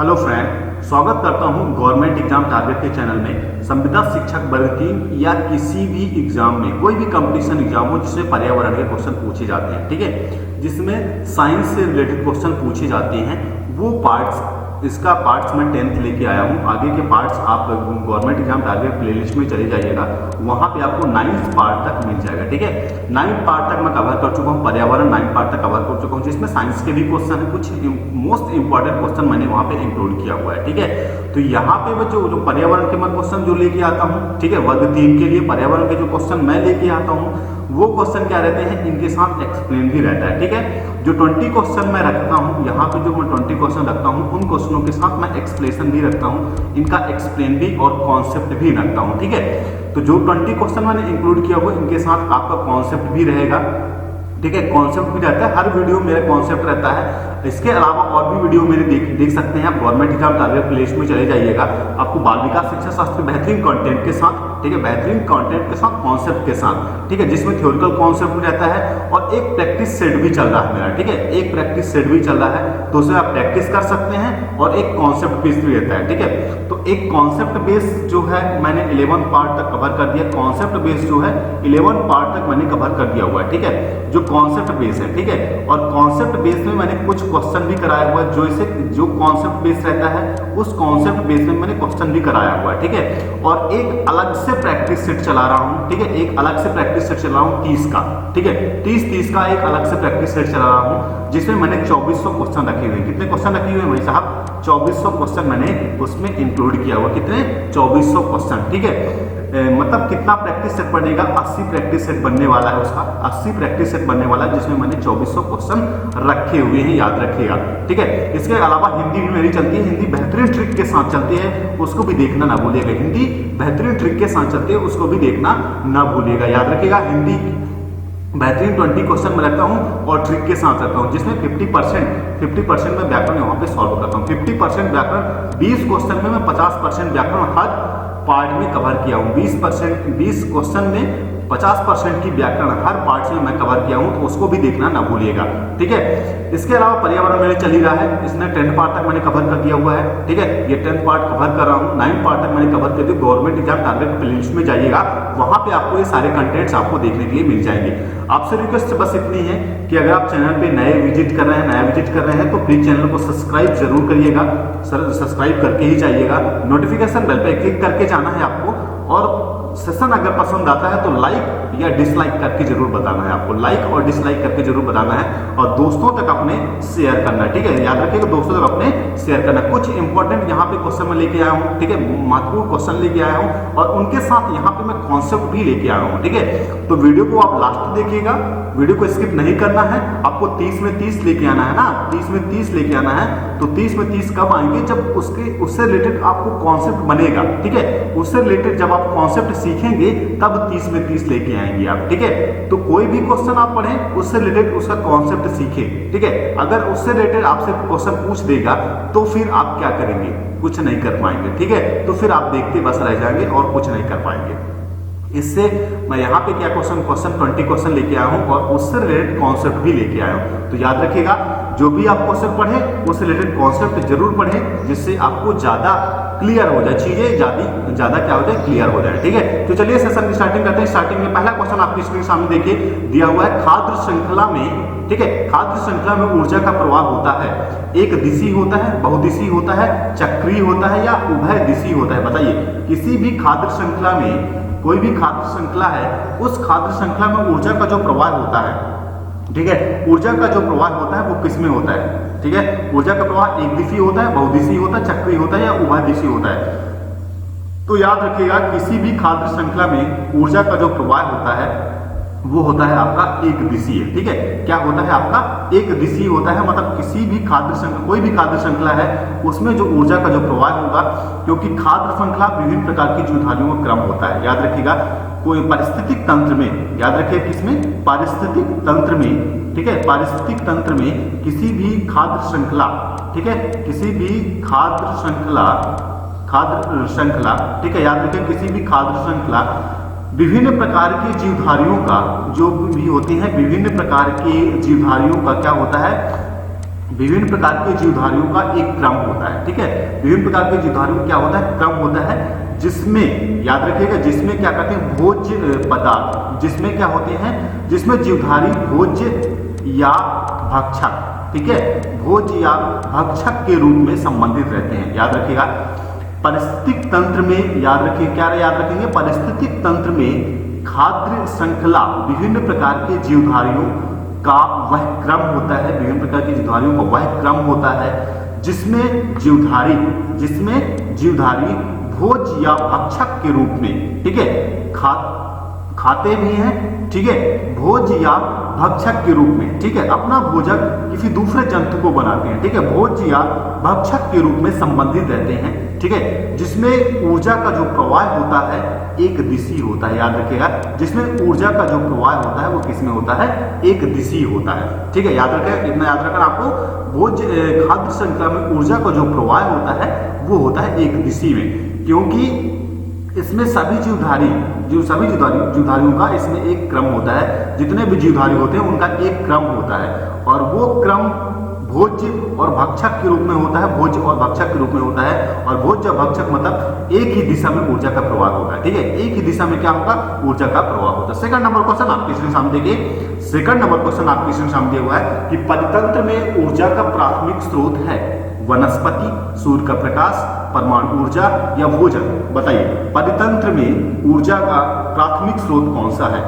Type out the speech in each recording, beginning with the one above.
Hello friend, स्वागत करता हूं गवर्नमेंट एग्जाम टारगेट के चैनल में। संविदा शिक्षक वर्ग 3 या किसी भी एग्जाम में, कोई भी कंपटीशन एग्जाम हो जिसमें पर्यावरण के क्वेश्चन पूछे जाते हैं, ठीक है, जिसमें साइंस से रिलेटेड क्वेश्चन पूछे जाते हैं, वो पार्ट्स, इसका पार्ट्स मैं 10th लेके आया हूँ। आगे के पार्ट्स आप गवर्नमेंट एग्जाम टारगेट प्लेलिस्ट में चले जाइएगा, वहाँ पे आपको 9th पार्ट तक मिल जाएगा, ठीक है। 9th पार्ट तक मैं कवर कर चुका हूँ, पर्यावरण 9th पार्ट तक कवर कर चुका हूँ, जिसमें साइंस के भी क्वेश्चन है, कुछ मोस्ट इंपॉर्टेंट क्वेश्चन मैंने वहाँ पे इंक्लूड किया हुआ है, ठीक है। तो यहाँ पे मैं जो पर्यावरण के मैं क्वेश्चन जो लेके आता हूँ, ठीक है, वर्ग 3 के लिए पर्यावरण के जो क्वेश्चन मैं लेके आता हूँ, वो क्वेश्चन क्या रहते हैं, इनके साथ एक्सप्लेन भी रहता है, ठीक है। जो 20 क्वेश्चन मैं रखता हूँ, यहाँ पे जो मैं 20 क्वेश्चन रखता हूँ, उन क्वेश्चनों के साथ मैं एक्सप्लेनेशन भी रखता हूँ, इनका एक्सप्लेन भी और कॉन्सेप्ट भी रखता हूँ, ठीक है। तो जो 20 क्वेश्चन मैंने इंक्लूड किया हुआ, इनके साथ आपका कॉन्सेप्ट भी रहेगा, ठीक है, कॉन्सेप्ट भी रहता है। हर वीडियो मेरा कॉन्सेप्ट रहता है। इसके अलावा और भी वीडियो मेरे देख सकते हैं आप, गवर्नमेंट एग्जाम टारगेट प्लेलिस्ट में चले जाइएगा, आपको बाल विकास शिक्षा शास्त्र बेहतरीन कंटेंट के साथ, ठीक है, बेहतरीन कंटेंट के साथ, कॉन्सेप्ट के साथ, ठीक है, जिसमें थ्योरिटिकल कॉन्सेप्ट भी रहता है और एक प्रैक्टिस सेट भी चल रहा है मेरा, ठीक है, एक प्रैक्टिस सेट भी चल रहा है, तो उसे आप प्रैक्टिस कर सकते हैं और एक कॉन्सेप्ट बेस भी रहता है, ठीक है। तो एक कॉन्सेप्ट बेस जो है मैंने 11 पार्ट तक कवर कर दिया, कॉन्सेप्ट बेस जो है 11 पार्ट तक मैंने कवर कर दिया हुआ है, ठीक है, जो कॉन्सेप्ट बेस है, ठीक है। और कॉन्सेप्ट बेस में मैंने कुछ क्वेश्चन भी कराया हुआ है, जो इसे जो कॉन्सेप्ट बेस रहता है, उस कॉन्सेप्ट बेस में मैंने क्वेश्चन भी कराया हुआ है, ठीक है। और एक अलग से प्रैक्टिस सेट चला रहा हूं, ठीक है, एक अलग से प्रैक्टिस सेट चला रहा हूं 30 का, ठीक है, 30 का एक अलग से प्रैक्टिस सेट चला रहा हूं, जिसमें मैंने 2400 क्वेश्चन रखे हुए हैं। कितने क्वेश्चन रखे हुए हैं भाई साहब? 2400 क्वेश्चन मैंने उसमें इंक्लूड किया हुआ। कितने? 2400 क्वेश्चन, ठीक है। मतलब कितना प्रैक्टिस सेट बनेगा? 80 प्रैक्टिस सेट बनने वाला है उसका, 80 प्रैक्टिस सेट बनने वाला है, जिसमें मैंने 2400 क्वेश्चन रखे हुए हैं, याद रखिएगा, ठीक है। इसके अलावा हिंदी भी मेरी चलती है, हिंदी बेहतरीन ट्रिक के साथ चलती है, उसको भी देखना ना भूलिएगा। हिंदी बेहतरीन ट्रिक के साथ चलती है, उसको भी देखना ना भूलिएगा, याद रखिएगा। हिंदी बेहतरीन 20 क्वेश्चन मैं रखता हूँ और ट्रिक के साथ रखता हूँ, जिसमें 50% में व्याकरण यहाँ पे सॉल्व करता हूँ। 50% व्याकरण, 20 क्वेश्चन में मैं 50% व्याकरण हर पार्ट में कवर किया हूँ। 20 क्वेश्चन में 50% की व्याकरण हर पार्ट में मैं कवर किया हूँ, तो उसको भी देखना ना भूलिएगा, ठीक है। इसके अलावा पर्यावरण मेरे चल ही रहा है, इसने 10 पार्ट तक मैंने कवर कर दिया हुआ है, ठीक है, ये 10 पार्ट कवर कर रहा हूँ। 9 पार्ट तक मैंने कवर कर दिया। गवर्नमेंट एग्जाम टारगेट प्लेलिस्ट में जाइएगा, वहां पे आपको ये सारे कंटेंट्स आपको देखने के लिए मिल जाएंगे। आपसे रिक्वेस्ट बस इतनी है कि अगर आप चैनल पे नया विजिट कर रहे हैं तो प्लीज चैनल को सब्सक्राइब जरूर करिएगा, सब्सक्राइब करके ही जाइएगा। नोटिफिकेशन बेल पे क्लिक करके जाना है आपको, और सेशन अगर पसंद आता है तो लाइक या डिसलाइक करके जरूर बताना है आपको, लाइक और डिसलाइक करके जरूर बताना है, और दोस्तों तक अपने शेयर करना है, ठीक है, याद रखिएगा, दोस्तों तक अपने शेयर करना है। कुछ इंपॉर्टेंट यहाँ पे क्वेश्चन मैं लेके आया हूँ, ठीक है, महत्वपूर्ण क्वेश्चन लेके आया हूँ, और उनके साथ यहाँ पे मैं कॉन्सेप्ट भी लेके आया हूँ, ठीक है। तो वीडियो को आप लास्ट देखिएगा, वीडियो को स्किप नहीं करना है। आपको 30 में 30 लेके आना है ना, 30 में 30 लेके आना है। तो 30 में 30 कब आएंगे? जब उससे रिलेटेड आपको कॉन्सेप्ट बनेगा, ठीक है, उससे रिलेटेड जब आप कॉन्सेप्ट सीखेंगे तब 30 में 30 लेके आएंगे आप, ठीक है। तो कोई भी क्वेश्चन आप पढ़ें, उससे रिलेटेड उसका कॉन्सेप्ट सीखें, ठीक है। अगर उससे रिलेटेड आपसे क्वेश्चन पूछ देगा तो फिर आप क्या करेंगे? कुछ नहीं कर पाएंगे, ठीक है, तो फिर आप देखते बस रह जाएंगे और कुछ नहीं कर पाएंगे। इससे मैं यहाँ पे क्या क्वेश्चन 20 क्वेश्चन लेके आया हूँ और उससे रिलेटेड कॉन्सेप्ट भी लेके आया हूँ। तो याद रखिएगा, जो भी आप क्वेश्चन पढ़ें उससे रिलेटेड कॉन्सेप्ट जरूर पढ़ें, जिससे आपको ज्यादा क्लियर हो जाए, चीजें ज्यादा क्या हो जाए, क्लियर हो जाए, ठीक है। तो चलिए सेशन की स्टार्टिंग करते हैं। स्टार्टिंग में पहला क्वेश्चन आपकी स्क्रीन सामने देखिए, दिया हुआ है खाद्य श्रृंखला में, ठीक है, खाद्य श्रृंखला में ऊर्जा का प्रवाह होता है, एक दिशी होता है, बहुदिशी होता है, चक्रीय होता है या उभय दिशी होता है? बताइए, किसी भी खाद्य श्रृंखला में, कोई भी खाद्य श्रृंखला है, उस खाद्य श्रृंखला में ऊर्जा का जो प्रवाह होता है, ठीक है, ऊर्जा का जो प्रवाह होता है वो किसमें होता है, ठीक है, ऊर्जा का प्रवाह एक दिशी होता है, बहुदिशी होता है, चक्रीय होता है या उभय दिशी होता है? तो याद रखिएगा, किसी भी खाद्य श्रृंखला में ऊर्जा का जो प्रवाह होता है वो होता है आपका एक दिशीय, ठीक है। क्या होता है आपका? एक दिशीय होता है। मतलब किसी भी खाद्य श्रृंखला, कोई भी खाद्य श्रृंखला है, उसमें जो ऊर्जा का जो प्रवाह होगा, क्योंकि खाद्य श्रृंखला विभिन्न प्रकार की जीवधारियों का क्रम होता है, याद रखिएगा। कोई पारिस्थितिक तंत्र में, याद रखिए किसमें? पारिस्थितिक तंत्र में, ठीक है, पारिस्थितिक तंत्र में किसी भी खाद्य श्रृंखला, ठीक है, किसी भी खाद्य श्रृंखला, ठीक है, याद रखिए, किसी भी खाद्य श्रृंखला विभिन्न प्रकार की जीवधारियों का, जो भी होती हैं, विभिन्न प्रकार की जीवधारियों का क्या होता है, विभिन्न प्रकार के जीवधारियों का एक क्रम होता है, ठीक है। विभिन्न प्रकार के जीवधारियों का क्या होता है, क्रम होता है, जिसमें याद रखिएगा, जिसमें क्या कहते हैं, भोज्य पदार्थ, जिसमें क्या होते हैं, जिसमें जीवधारी भोज्य या भक्षक, ठीक है, भोज्य या भक्षक के रूप में संबंधित रहते हैं। याद रखिएगा, पारिस्थितिक तंत्र में याद रखिए, क्या याद रखेंगे, पारिस्थितिक तंत्र में खाद्य श्रृंखला विभिन्न प्रकार के जीवधारियों का वह क्रम होता है, विभिन्न प्रकार की जीवधारियों का वह क्रम होता है जिसमें जीवधारी भोज्य या भक्षक के रूप में, ठीक है, खाते भी हैं, ठीक है, भोज्य या भक्षक के रूप में, ठीक है, अपना भोजन किसी दूसरे जंतु को बनाते हैं, ठीक है, भोज्य या भक्षक के रूप में संबंधित रहते हैं, ठीक है, जिसमें ऊर्जा का जो प्रवाह होता है एक दिशी होता है। याद रखिएगा, जिसमें ऊर्जा का जो प्रवाह होता है वो किसमें होता है, एक दिशी होता है, ठीक है। याद रखें, इतना याद रखना आपको, भोज्य खाद्य श्रृंखला में ऊर्जा का जो प्रवाह होता है वो होता है एक दिशी में, क्योंकि इसमें सभी जीवधारियों का इसमें एक क्रम होता है, जितने भी जीवधारी होते हैं उनका एक क्रम होता है, और वो क्रम भोज्य और भक्षक के रूप में होता है, भोज्य और भक्षक के रूप में होता है, और भोज्य और भक्षक मतलब एक ही दिशा में ऊर्जा का प्रवाह होगा, ठीक है, एक ही दिशा में क्या होगा, ऊर्जा का प्रवाह होगा। सेकंड नंबर क्वेश्चन आपके सामने देखिए, सेकंड नंबर क्वेश्चन आपके सामने दिया हुआ है कि परितंत्र में ऊर्जा का प्राथमिक स्रोत है वनस्पति, सूर्य का प्रकाश, परमाणु ऊर्जा या भोजन। बताइए, परितंत्र में ऊर्जा का प्राथमिक स्रोत कौन सा है।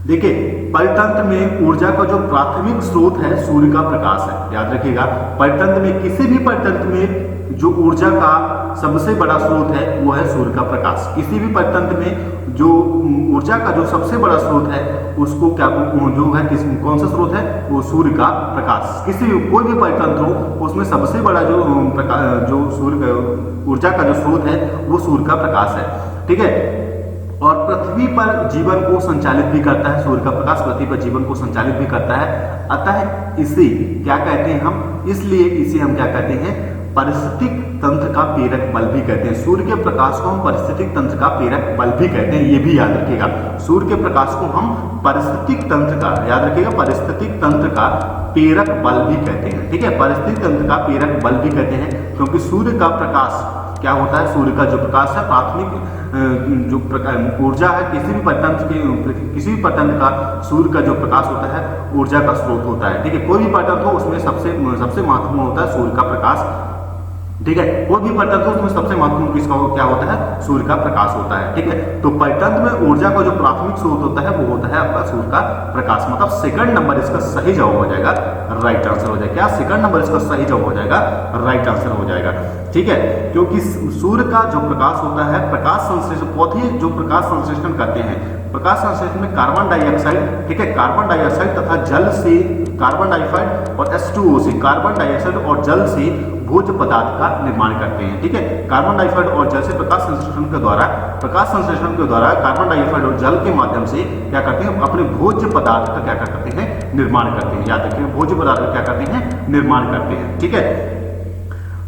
देखिए, परितंत्र में ऊर्जा का जो प्राथमिक स्रोत है सूर्य का प्रकाश है। याद रखिएगा, परितंत्र में, किसी भी परितंत्र में जो ऊर्जा का सबसे बड़ा स्रोत है वो है सूर्य का प्रकाश। किसी भी परितंत्र में जो ऊर्जा का जो सबसे बड़ा स्रोत है उसको क्या जो है, कौन सा स्रोत है, वो सूर्य का प्रकाश। किसी भी कोई भी परितंत्र हो उसमें सबसे बड़ा जो सूर्य ऊर्जा का जो स्रोत है वो सूर्य का प्रकाश है, ठीक है। और पृथ्वी पर जीवन को संचालित भी करता है, सूर्य का प्रकाश पृथ्वी पर जीवन को संचालित भी करता है। अतः इसे क्या कहते हैं हम, इसलिए इसे हम क्या कहते हैं, पारिस्थितिक तंत्र का प्रेरक बल भी कहते हैं। सूर्य के प्रकाश को हम पारिस्थितिक तंत्र का प्रेरक बल भी कहते हैं, ये भी याद रखिएगा। सूर्य के प्रकाश को हम पारिस्थितिक तंत्र का, याद रखिएगा, पारिस्थितिक तंत्र का प्रेरक बल भी कहते हैं, ठीक है, पारिस्थितिक तंत्र का प्रेरक बल भी कहते हैं, क्योंकि सूर्य का प्रकाश क्या होता है, सूर्य का जो प्रकाश है प्राथमिक जो ऊर्जा है, किसी भी परितंत्र का सूर्य का जो प्रकाश होता है ऊर्जा का स्रोत होता है, ठीक है। कोई भी परितंत्र हो उसमें सबसे महत्वपूर्ण होता है सूर्य का प्रकाश, ठीक है। कोई भी परितंत्र उसमें सबसे महत्वपूर्ण किसका क्या होता है, सूर्य का प्रकाश होता है, ठीक है। तो परितंत्र में ऊर्जा का जो प्राथमिक स्रोत होता है वो होता है आपका सूर्य का प्रकाश। मतलब सेकंड नंबर इसका सही जवाब हो जाएगा, राइट आंसर हो जाएगा। क्या सेकंड नंबर इसका सही जवाब हो जाएगा, राइट आंसर हो जाएगा, ठीक है। क्योंकि सूर्य का जो प्रकाश होता है, प्रकाश संश्लेषण, पौधे जो प्रकाश संश्लेषण करते हैं, प्रकाश संश्लेषण में कार्बन डाइऑक्साइड, ठीक है, कार्बन डाइऑक्साइड तथा जल से कार्बन डाइऑक्साइड और H2O से, कार्बन डाइऑक्साइड और जल से भोज्य पदार्थ का निर्माण करते हैं, ठीक है। कार्बन डाइऑक्साइड और जल से प्रकाश संश्लेषण के द्वारा कार्बन डाइऑक्साइड और जल के माध्यम से क्या करते हैं, अपने भोज्य पदार्थ का क्या करते हैं, निर्माण करते हैं। याद रखिए, भोज्य पदार्थ का क्या करते हैं, निर्माण करते हैं, ठीक है।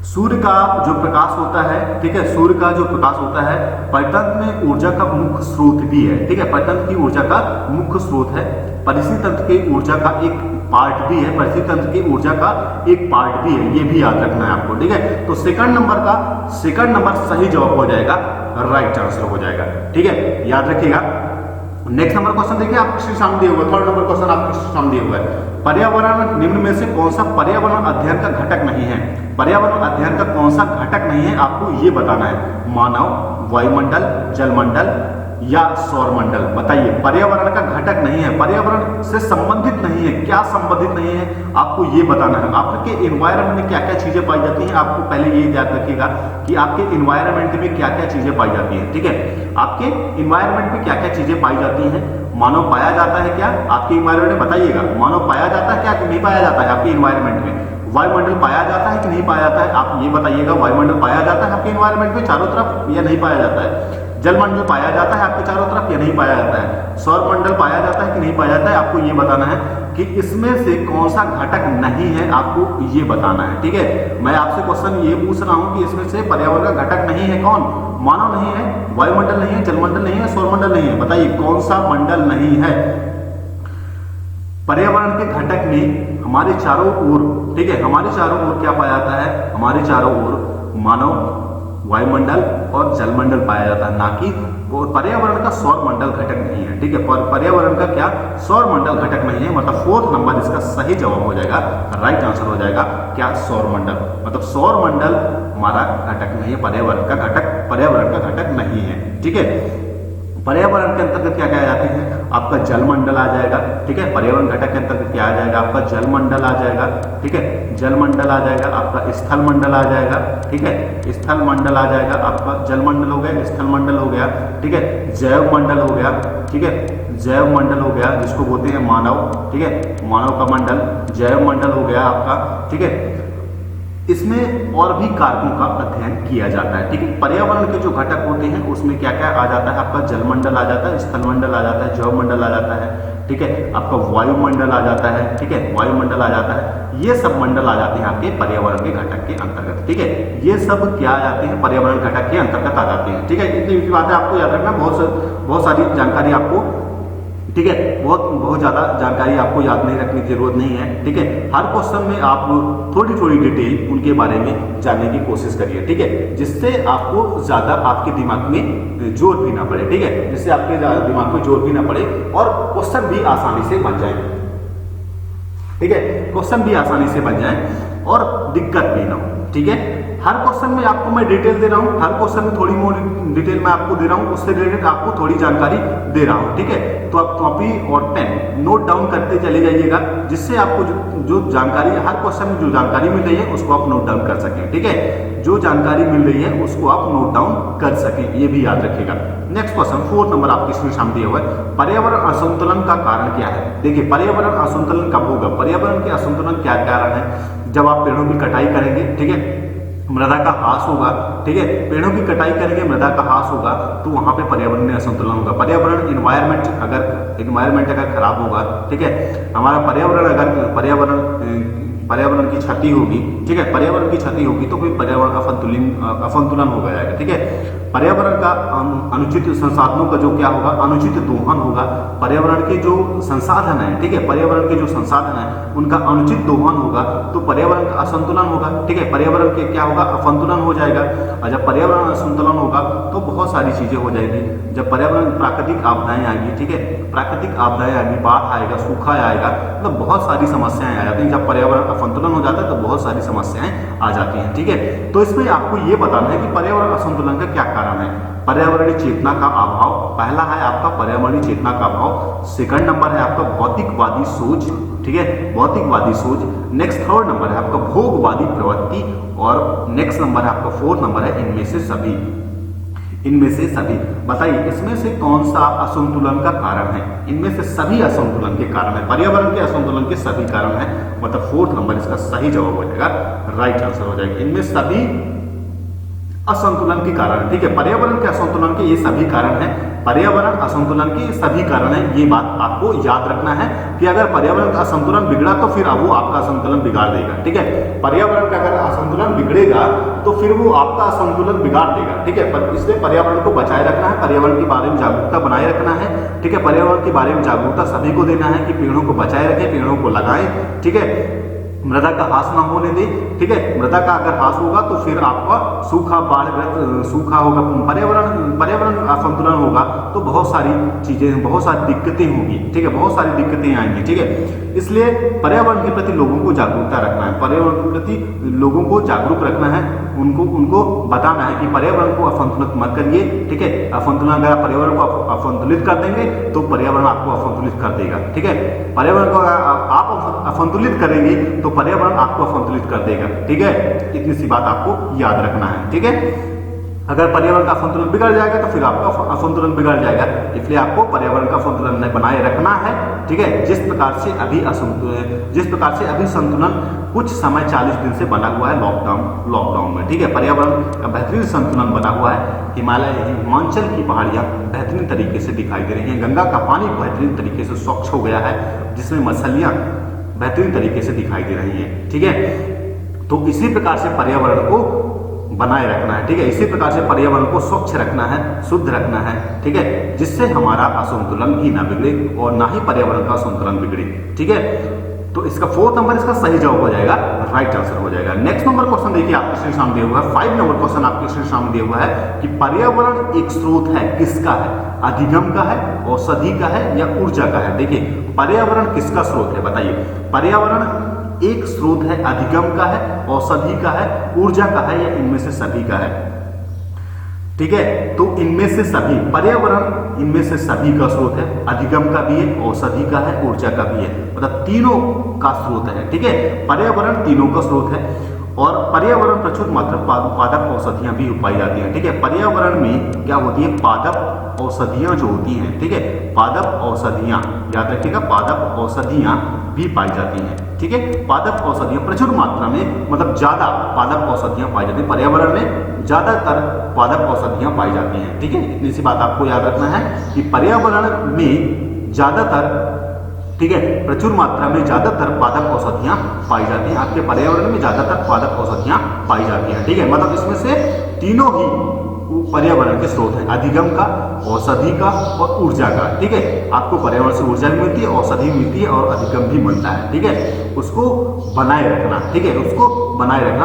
सूर्य का जो प्रकाश होता है, ठीक है, सूर्य का जो प्रकाश होता है परितंत्र में ऊर्जा का मुख्य स्रोत भी है, ठीक है, परितंत्र की ऊर्जा का मुख्य स्रोत है। परिस्थिति तंत्र की ऊर्जा का एक पार्ट भी है, परिस्थिति तंत्र की ऊर्जा का एक पार्ट भी है, ये भी याद रखना है आपको, ठीक है। तो सेकंड नंबर सही जवाब हो जाएगा, राइट आंसर हो जाएगा, ठीक है, याद रखिएगा। नेक्स्ट नंबर क्वेश्चन देखिए आपके सामने दिया हुआ है, थर्ड नंबर क्वेश्चन आपके सामने दिया हुआ है। पर्यावरण निम्न में से कौन सा पर्यावरण अध्ययन का घटक नहीं है। पर्यावरण अध्ययन का कौन सा घटक नहीं है आपको ये बताना है। मानव, वायुमंडल, जलमंडल या सौरमंडल। बताइए, पर्यावरण का घटक नहीं है, पर्यावरण से संबंधित नहीं है, क्या संबंधित नहीं है आपको ये बताना है। आपके एनवायरनमेंट में क्या क्या चीजें पाई जाती हैं, आपको पहले ये याद रखिएगा कि आपके एनवायरनमेंट में क्या क्या चीजें पाई जाती हैं, ठीक है। आपके एनवायरनमेंट में क्या क्या चीजें पाई जाती हैं। मानव पाया जाता है क्या आपके एनवायरनमेंट में, बताइएगा, मानव पाया जाता है क्या कि नहीं पाया जाता है आपके एनवायरनमेंट में। वायुमंडल पाया जाता है कि नहीं पाया जाता है, आप ये बताइएगा। वायुमंडल पाया जाता है आपके एनवायरनमेंट में चारों तरफ या नहीं पाया जाता है। जलमंडल पाया जाता है आपके चारों तरफ या नहीं पाया जाता है। सौरमंडल पाया जाता है कि नहीं पाया जाता है, आपको ये बताना है कि इसमें से कौन सा घटक नहीं है, आपको ये बताना है, ठीक है। मैं आपसे क्वेश्चन ये पूछ रहा हूं कि इसमें से पर्यावरण का घटक नहीं है कौन, मानव नहीं है, वायुमंडल नहीं है, जलमंडल नहीं है, सौरमंडल नहीं है। बताइए कौन सा मंडल नहीं है। पर्यावरण के घटक में हमारे चारों ओर, ठीक है, हमारे चारों ओर क्या पाया जाता है, हमारे चारों ओर मानव, वायुमंडल और जलमंडल पाया जाता है, ना कि वो पर्यावरण का सौर मंडल घटक नहीं है, ठीक है, पर्यावरण का क्या सौर मंडल घटक नहीं है, मतलब 4th नंबर इसका सही जवाब हो जाएगा, राइट आंसर हो जाएगा क्या, सौर मंडल, मतलब सौर मंडल हमारा घटक नहीं है, पर्यावरण का घटक नहीं है, ठीक है। पर्यावरण के अंतर्गत क्या क्या आ जाते हैं, आपका जलमंडल आ जाएगा, ठीक है, पर्यावरण घटक के अंतर्गत क्या आ जाएगा, आपका जलमंडल आ जाएगा, ठीक है, जलमंडल आ जाएगा, आपका स्थल मंडल आ जाएगा, ठीक है, स्थल मंडल आ जाएगा, आपका जलमंडल हो गया, स्थल मंडल हो गया, ठीक है, जैव मंडल हो गया, ठीक है, जैव मंडल हो गया जिसको बोलते हैं मानव, ठीक है, मानव का मंडल, जैव मंडल हो गया आपका, ठीक है। इसमें और भी कारकों का अध्ययन किया जाता है, ठीक है। पर्यावरण के जो घटक होते हैं उसमें क्या क्या आ जाता है, आपका जलमंडल आ जाता है, स्थलमंडल आ जाता है, जैवमंडल आ जाता है, ठीक है, आपका वायुमंडल आ जाता है, ठीक है, वायुमंडल आ जाता है, ये सब मंडल आ जाते हैं आपके पर्यावरण के घटक के अंतर्गत, ठीक है, ये सब क्या आ जाते हैं, पर्यावरण घटक के अंतर्गत आ जाते हैं, ठीक है। इतनी बातें आपको याद रखना, बहुत सारी जानकारी आपको, ठीक है, बहुत ज़्यादा जानकारी आपको याद नहीं रखने की जरूरत नहीं है, ठीक है। हर क्वेश्चन में आप थोड़ी थोड़ी डिटेल उनके बारे में जानने की कोशिश करिए, ठीक है, जिससे आपको ज़्यादा आपके दिमाग में जोर भी ना पड़े, ठीक है, जिससे आपके दिमाग में जोर भी ना पड़े और क्वेश्चन भी आसानी से बन जाए, ठीक है, क्वेश्चन भी आसानी से बन जाए और दिक्कत भी ना हो, ठीक है। हर क्वेश्चन में आपको मैं डिटेल दे रहा हूँ, हर क्वेश्चन में थोड़ी मोर डिटेल मैं आपको दे रहा हूँ, उससे रिलेटेड आपको थोड़ी जानकारी दे रहा हूँ, ठीक है। तो आप कॉपी और पेन नोट डाउन करते चले जाइएगा, जिससे आपको जो जानकारी, हर क्वेश्चन में जो जानकारी मिल रही है उसको आप नोट डाउन कर सकें, ठीक है, जो जानकारी मिल रही है उसको आप नोट डाउन कर सकें, ये भी याद रखिएगा। नेक्स्ट क्वेश्चन 4th नंबर आपकी स्क्रीन सामने दिया हुआ है, पर्यावरण असंतुलन का कारण क्या है। देखिए, पर्यावरण असंतुलन कब होगा, पर्यावरण के असंतुलन क्या कारण है, जब आप पेड़ों की कटाई करेंगे, ठीक है, मृदा का ह्रास होगा, ठीक है, पेड़ों की कटाई करेंगे, मृदा का ह्रास होगा, तो वहां पे पर्यावरण में असंतुलन होगा। पर्यावरण इन्वायरमेंट अगर खराब होगा, ठीक है, हमारा पर्यावरण की क्षति होगी, ठीक है, पर्यावरण की क्षति होगी तो फिर पर्यावरण असंतुलन हो जाएगा, ठीक है। पर्यावरण का अनुचित संसाधनों का जो क्या होगा, अनुचित दोहन होगा, पर्यावरण के जो संसाधन है, ठीक है, पर्यावरण के जो संसाधन है उनका अनुचित दोहन होगा तो पर्यावरण का असंतुलन होगा, ठीक है, पर्यावरण के क्या होगा, असंतुलन हो जाएगा। और जब पर्यावरण असंतुलन होगा तो बहुत सारी चीजें हो जाएगी, जब पर्यावरण प्राकृतिक आपदाएं आएगी, ठीक है, प्राकृतिक आपदाएं आएगी, बाढ़ आएगा, सूखा आएगा, मतलब बहुत सारी समस्याएं आ जाती हैं। जब पर्यावरण असंतुलन हो जाता है तो बहुत सारी समस्याएं आ जाती हैं, ठीक है। तो इसमें आपको ये बताना है कि पर्यावरण असंतुलन का क्या कारण है। पर्यावरणीय चेतना का अभाव, पहला है आपका पर्यावरणीय चेतना का अभाव, सेकंड नंबर है आपका भौतिकवादी सोच, ठीक है, भौतिकवादी सोच, नेक्स्ट 3rd नंबर है आपका भोगवादी प्रवृत्ति और नेक्स्ट नंबर है आपका 4th नंबर है इनमें से सभी। बताइए इसमें से कौन सा असंतुलन का कारण है, इनमें से सभी असंतुलन के कारण है, पर्यावरण के असंतुलन के सभी कारण है, मतलब 4th नंबर इसका सही जवाब हो जाएगा, राइट आंसर हो जाएगा। इनमें सभी असंतुलन के कारण, ठीक है, पर्यावरण के असंतुलन के ये सभी कारण हैं, पर्यावरण असंतुलन के सभी कारण है, ये बात आपको याद रखना है कि अगर पर्यावरण का असंतुलन बिगड़ा तो फिर वो आपका असंतुलन बिगाड़ देगा, ठीक है, पर्यावरण का अगर असंतुलन बिगड़ेगा तो फिर वो आपका असंतुलन बिगाड़ देगा, ठीक है। पर इसलिए पर्यावरण को बचाए रखना है, पर्यावरण के बारे में जागरूकता बनाए रखना है, ठीक है, पर्यावरण के बारे में जागरूकता सभी को देना है कि पेड़ों को बचाए रखें, पेड़ों को लगाएं, ठीक है, मृदा का ह्रास ना होने दे, ठीक है, मृदा का अगर ह्रास होगा तो फिर आपका सूखा, बाढ़, सूखा होगा, पर्यावरण असंतुलन होगा तो बहुत सारी चीजें, बहुत सारी दिक्कतें होंगी, ठीक है, बहुत सारी दिक्कतें आएंगी, ठीक है। इसलिए पर्यावरण के प्रति लोगों को जागरूकता रखना है, पर्यावरण के प्रति लोगों को जागरूक रखना है, उनको बताना है कि पर्यावरण को असंतुलित मत करिए, ठीक है, असंतुलन, अगर आप पर्यावरण को असंतुलित कर देंगे तो पर्यावरण आपको असंतुलित कर देगा, ठीक है, पर्यावरण को आप असंतुलित करेंगे तो पर्यावरण आपको असंतुलित कर देगा, ठीक है, इतनी सी बात आपको याद रखना है, ठीक है। अगर पर्यावरण का संतुलन बिगड़ जाएगा तो फिर आपका असंतुलन बिगड़ जाएगा, इसलिए आपको पर्यावरण का संतुलन बनाए रखना है, ठीक है। जिस प्रकार से अभी संतुलन कुछ समय 40 दिन से बना हुआ है लॉकडाउन में, ठीक है, पर्यावरण का बेहतरीन संतुलन बना हुआ है, हिमाचल की पहाड़ियां बेहतरीन तरीके से दिखाई दे रही हैं, गंगा का पानी बेहतरीन तरीके से स्वच्छ हो गया है, जिसमें मछलियां बेहतरीन तरीके से दिखाई दे रही हैं, ठीक है। तो इसी प्रकार से पर्यावरण को बनाए रखना है, ठीक है। इसी प्रकार से पर्यावरण को स्वच्छ रखना है, शुद्ध रखना है, ठीक है, जिससे हमारा असंतुलन भी ना बिगड़े और ना ही पर्यावरण का संतुलन बिगड़े, ठीक है। तो इसका 4th नंबर इसका सही जवाब हो जाएगा, राइट आंसर हो जाएगा। नेक्स्ट नंबर क्वेश्चन देखिए आपके स्क्रीन सामने दिया हुआ है, 5 नंबर क्वेश्चन आपके स्क्रीन सामने दिया हुआ है कि पर्यावरण एक स्रोत है, किसका है? अधिगम का है, औषधि का है या ऊर्जा का है? देखिए पर्यावरण किसका स्रोत है बताइए। पर्यावरण एक स्रोत है, अधिगम का है, औषधि का है, ऊर्जा का है या इनमें से सभी का है? ठीक है, तो इनमें से सभी, पर्यावरण इनमें से सभी का स्रोत है, अधिगम का भी है, औषधि का है, ऊर्जा का भी है, मतलब तीनों का स्रोत है, ठीक है। पर्यावरण तीनों का स्रोत है और पर्यावरण प्रचुर मात्रा पादप औषधियां भी पाई जाती हैं, ठीक है। पर्यावरण में क्या होती है? पादप औषधियां जो होती हैं, ठीक है, पादप औषधियां, याद रखिएगा, पादप औषधियां भी पाई जाती हैं, ठीक है। पादप औषधियां प्रचुर मात्रा में, मतलब ज्यादा पादप औषधियां पाई जाती हैं, पर्यावरण में ज्यादातर पादप औषधियां पाई जाती हैं, ठीक है। इतनी सी बात आपको याद रखना है कि पर्यावरण में ज्यादातर, ठीक है, प्रचुर मात्रा में ज्यादातर पादप औषधियां पाई जाती हैं। आपके पर्यावरण में ज्यादातर पादप औषधियां पाई जाती हैं, ठीक है। मतलब इसमें से तीनों ही पर्यावरण के स्रोत हैं, अधिगम का, औषधि का और ऊर्जा का, ठीक है। आपको पर्यावरण से ऊर्जा भी मिलती है, औषधि भी मिलती है और अधिगम भी मिलता है, ठीक है। उसको बनाए रखना, ठीक है, उसको बनाए रखना,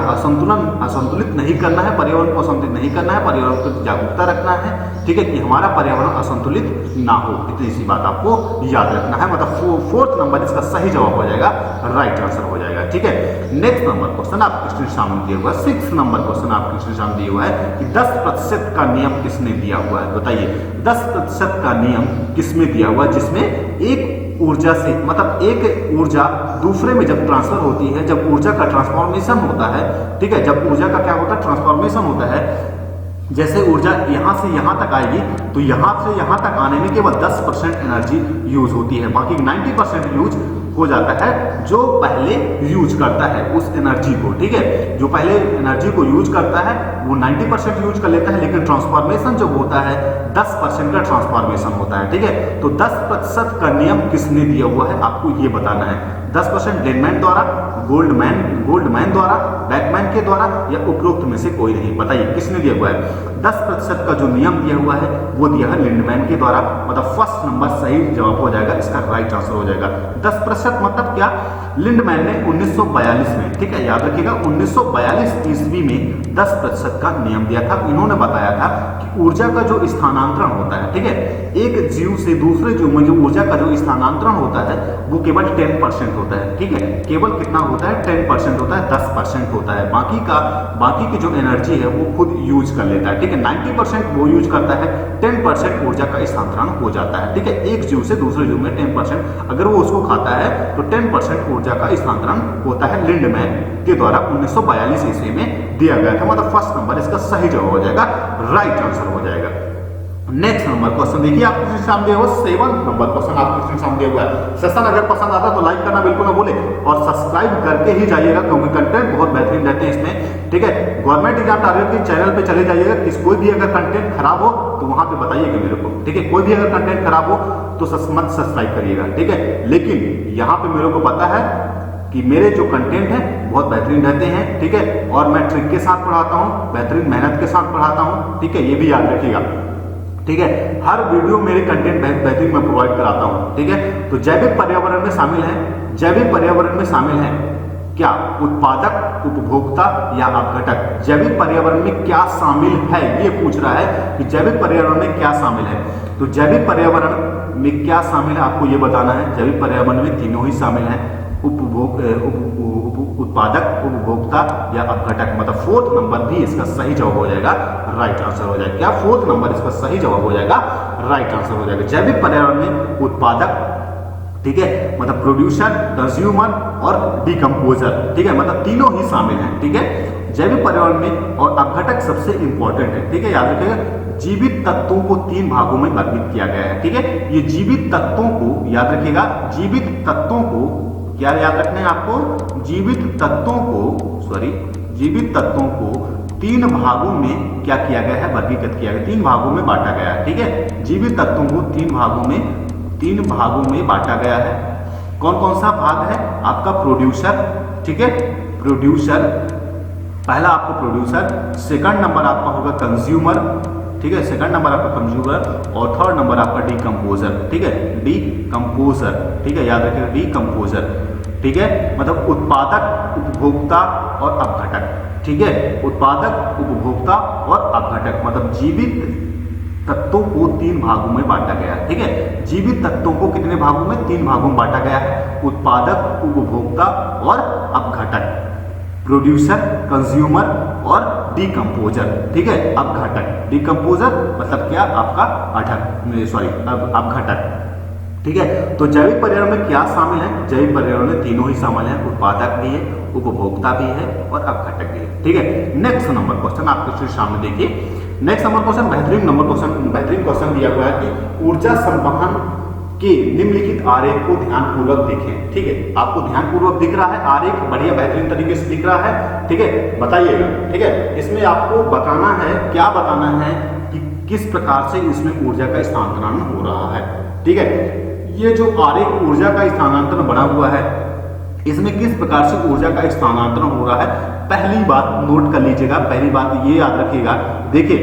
असंतुलित नहीं करना है, पर्यावरण को असंतुलित नहीं करना है, पर्यावरण को जागरूकता रखना है, ठीक है, कि हमारा पर्यावरण असंतुलित ना हो। इतनी सी बात आपको याद रखना है, मतलब 4th नंबर इसका सही जवाब हो जाएगा, राइट आंसर हो जाएगा, ठीक है। नेक्स्ट नंबर क्वेश्चन आपके स्क्रीन सामने दिया हुआ है, 6th नंबर क्वेश्चन आपके स्क्रीन सामने दिया हुआ है कि 10% का नियम किसने दिया हुआ है? बताइए 10% का नियम किसमें दिया हुआ है, जिसमें एक ऊर्जा से, मतलब एक ऊर्जा दूसरे में जब ट्रांसफर होती है, जब ऊर्जा का ट्रांसफॉर्मेशन होता है, ठीक है, जब ऊर्जा का क्या होता है? ट्रांसफॉर्मेशन होता है। जैसे ऊर्जा यहां से यहां तक आएगी तो यहां से यहां तक आने में केवल 10% एनर्जी यूज होती है, बाकी 90% यूज हो जाता है जो पहले यूज करता है उस एनर्जी को, ठीक है। जो पहले एनर्जी को यूज करता है वो 90% यूज कर लेता है, लेकिन ट्रांसफॉर्मेशन जब होता है 10% का ट्रांसफॉर्मेशन होता है, ठीक है। तो 10% का नियम किसने दिया हुआ है आपको ये बताना है। 10% लिंडमैन द्वारा, गोल्डमैन द्वारा, बेकमैन के द्वारा या उपरोक्त में से कोई नहीं? बताइए किसने दिया हुआ है? 10% का जो नियम दिया हुआ है वो दिया है लिंडमैन के द्वारा, मतलब 1st नंबर सही जवाब हो जाएगा, इसका राइट आंसर हो जाएगा। 10% मतलब क्या? लिंडमैन ने 1942 में, ठीक है, याद रखिएगा 1942 ईस्वी में 10% का नियम दिया था। इन्होंने बताया था कि ऊर्जा का जो स्थानांतरण होता है, ठीक है, एक जीव से दूसरे जीव में जो ऊर्जा का जो स्थानांतरण होता है वो केवल 10% होता है, ठीक है। केवल कितना होता है? 10% होता है, 10% होता है। बाकी की जो एनर्जी है वो खुद यूज कर लेता है, ठीक है। 90% वो यूज करता है, 10% ऊर्जा का स्थानांतरण हो जाता है, ठीक है। एक जीव से दूसरे जीव में 10% अगर वो उसको खाता है तो 10% ऊर्जा का स्थानांतरण होता है, लिंडमैन के द्वारा 1942 ईस्वी में दिया गया था। मतलब 1st नंबर इसका सही जवाब हो जाएगा, राइट आंसर हो जाएगा। नेक्स्ट नंबर क्वेश्चन देखिए आपके स्क्रीन सामने दिया हुआ 7 नंबर क्वेश्चन आपके स्क्रीन सामने दिया हुआ है। सेशन अगर पसंद आता तो लाइक करना बिल्कुल ना भूले और सब्सक्राइब करके ही जाइएगा, क्योंकि कंटेंट बहुत बेहतरीन रहते हैं इसमें, ठीक है। गवर्नमेंट एग्जाम टारगेट के चैनल पे चले जाइएगा, कोई भी अगर कंटेंट खराब हो तो वहां पे बताइएगा मेरे को, ठीक है। कोई भी अगर कंटेंट खराब हो तो मत सब्सक्राइब करिएगा, ठीक है। लेकिन यहाँ पे मेरे को पता है कि मेरे जो कंटेंट है बहुत बेहतरीन रहते हैं, ठीक है, और मैं ट्रिक के साथ पढ़ाता हूँ, बेहतरीन मेहनत के साथ पढ़ाता हूँ, ठीक है, ये भी याद रखिएगा, ठीक है। हर वीडियो मेरे कंटेंट बेहतरीन मैं प्रोवाइड कराता हूँ, ठीक है। तो जैविक पर्यावरण में शामिल है, जैविक पर्यावरण में शामिल है क्या? उत्पादक, उपभोक्ता या अपघटक? जैविक पर्यावरण में क्या शामिल है ये पूछ रहा है कि जैविक पर्यावरण में क्या शामिल है। तो जैविक पर्यावरण में क्या शामिल है आपको ये बताना है। जैविक पर्यावरण में तीनों ही शामिल हैं, उत्पादक, उपभोक्ता या अपघटक। मतलब 4th नंबर भी इसका सही जवाब हो जाएगा, राइट आंसर हो जाएगा। क्या 4th नंबर इसका सही जवाब हो जाएगा, राइट आंसर हो जाएगा। जैविक पर्यावरण में उत्पादक, ठीक है, मतलब प्रोड्यूसर, कंज्यूमर और डिकम्पोजर, ठीक है, मतलब तीनों ही शामिल हैं, ठीक है, जैविक पर्यावरण में। और अपघटक सबसे इंपॉर्टेंट है, ठीक है, याद रखिएगा। जीवित तत्वों को 3 भागों में वर्गीकृत किया गया है, ठीक है। ये जीवित तत्वों को याद रखिएगा, जीवित तत्वों को क्या याद रखना है आपको? जीवित तत्वों को 3 भागों में क्या किया गया है? वर्गीकृत किया गया, 3 भागों में बांटा गया है, ठीक है। जीवित तत्वों को 3 भागों में बांटा गया है। कौन कौन सा भाग है आपका? प्रोड्यूसर, ठीक है, प्रोड्यूसर, पहला आपका प्रोड्यूसर, सेकंड नंबर आपका होगा कंज्यूमर, ठीक है, सेकंड नंबर आपका कंज्यूमर, और थर्ड नंबर आपका डीकंपोजर, ठीक है, डीकंपोजर, ठीक है, याद रखिएगा डीकंपोजर, ठीक है, मतलब उत्पादक, उपभोक्ता और अपघटक, ठीक है, उत्पादक, उपभोक्ता और अपघटक, मतलब जीवित तत्वों को 3 भागों में बांटा गया है, ठीक है, जीवित तत्वों को कितने भागों में? 3 भागों में बांटा गया है, उत्पादक, उपभोक्ता और अपघटक, प्रोड्यूसर, कंज्यूमर और डीकंपोजर, ठीक है, अपघटक, डीकंपोजर मतलब क्या? आपका अपघटक, ठीक है। तो जैविक पर्यावरण में क्या शामिल है? जैविक पर्यावरण में तीनों ही शामिल है, उत्पादक भी है, उपभोक्ता भी है और अपघटक भी है, ठीक है। नेक्स्ट नंबर क्वेश्चन आपके सामने देखिए, नेक्स्ट नंबर क्वेश्चन बेहतरीन क्वेश्चन दिया हुआ है कि ऊर्जा संवहन के निम्नलिखित आरेख को ध्यानपूर्वक देखें, ठीक है, आपको ध्यानपूर्वक दिख रहा है आरेख, बढ़िया बेहतरीन तरीके से दिख रहा है, ठीक है, बताइएगा, ठीक है। इसमें आपको बताना है, क्या बताना है कि किस प्रकार से इसमें ऊर्जा का स्थानांतरण हो रहा है, ठीक है। ये जो आरेख ऊर्जा का स्थानांतरण बना हुआ है, इसमें किस प्रकार से ऊर्जा का स्थानांतरण हो रहा है, पहली बात नोट कर लीजिएगा, पहली बात ये याद रखिएगा। देखिए,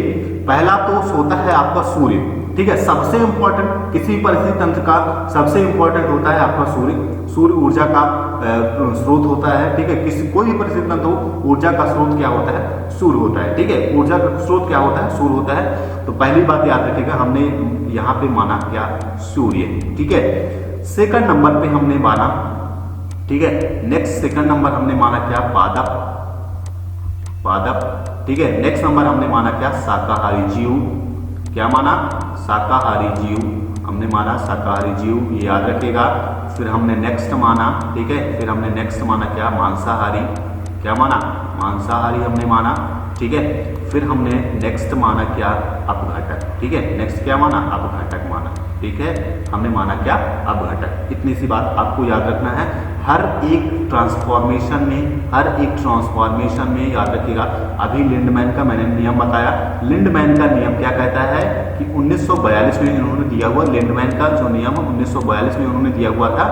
पहला तो होता है आपका सूर्य, ठीक है, सबसे इंपॉर्टेंट किसी परिस्थिति तंत्र का सबसे इंपॉर्टेंट होता है आपका सूर्य ऊर्जा का स्रोत होता है, ठीक है, किसी कोई भी परिस्थिति तंत्र हो, ऊर्जा का स्रोत क्या होता है? सूर्य होता है, ठीक है, ऊर्जा का स्रोत क्या होता है? सूर्य होता है। तो पहली बात याद रखिएगा, हमने यहाँ पे माना क्या? सूर्य, ठीक है। सेकंड नंबर पे हमने माना, ठीक है, नेक्स्ट सेकंड नंबर हमने माना क्या? पादप, ठीक है। नेक्स्ट नंबर हमने माना क्या? शाकाहारी जीव, क्या माना? शाकाहारी जीव, हमने माना शाकाहारी जीव, ये याद रखिएगा। फिर हमने नेक्स्ट माना, ठीक है, फिर हमने नेक्स्ट माना क्या? मांसाहारी, क्या माना? मांसाहारी हमने माना, ठीक है। फिर हमने नेक्स्ट माना क्या? अपघटक, ठीक है, नेक्स्ट क्या माना? अपघटक माना, ठीक है, हमने माना क्या? अपघटक। इतनी सी बात आपको याद रखना है। हर एक ट्रांसफॉर्मेशन में याद रखिएगा। अभी लिंडमैन का मैंने नियम बताया, लिंडमैन का नियम क्या कहता है कि 1942 में इन्होंने दिया हुआ, लिंडमैन का जो नियम 1942 में उन्होंने दिया हुआ था,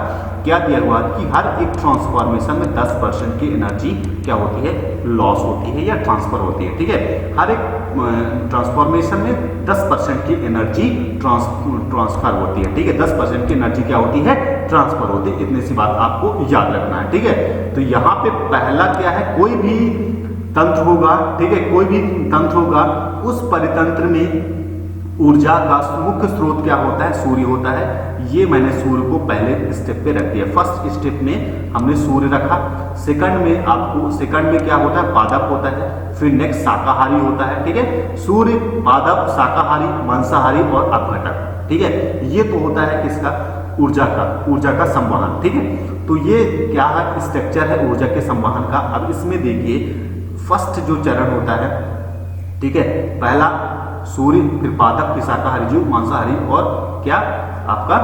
क्या दिया हुआ कि हर एक ट्रांसफॉर्मेशन में 10% की एनर्जी क्या होती है? लॉस होती है या ट्रांसफर होती है, ठीक है। हर एक ट्रांसफॉर्मेशन में 10% की एनर्जी ट्रांसफर होती है, ठीक है, 10% की एनर्जी क्या होती है? ट्रांसफर होती है। इतनी सी बात आपको याद रखना है, ठीक है। तो यहाँ पे पहला क्या है? कोई भी तंत्र होगा, ठीक है, कोई भी तंत्र होगा, उस परितंत्र में ऊर्जा का मुख्य स्रोत क्या होता है? सूर्य होता है। ये मैंने सूर्य को पहले स्टेप पे रख दिया। फर्स्ट स्टेप में हमने सूर्य रखा, सेकंड में क्या होता है? पादप होता है, फिर नेक्स्ट शाकाहारी होता है, ठीक है, सूर्य, पादप, शाकाहारी, मांसाहारी और अपघटक, ठीक है। ये तो होता है किसका? ऊर्जा का संवहन, ठीक है। तो ये क्या है? स्ट्रक्चर है ऊर्जा के संवहन का। अब इसमें देखिए, फर्स्ट जो चरण होता है, ठीक है, पहला सूर्य, फिर पादप, फिर शाकाहारी जीव, मांसाहारी और क्या? आपका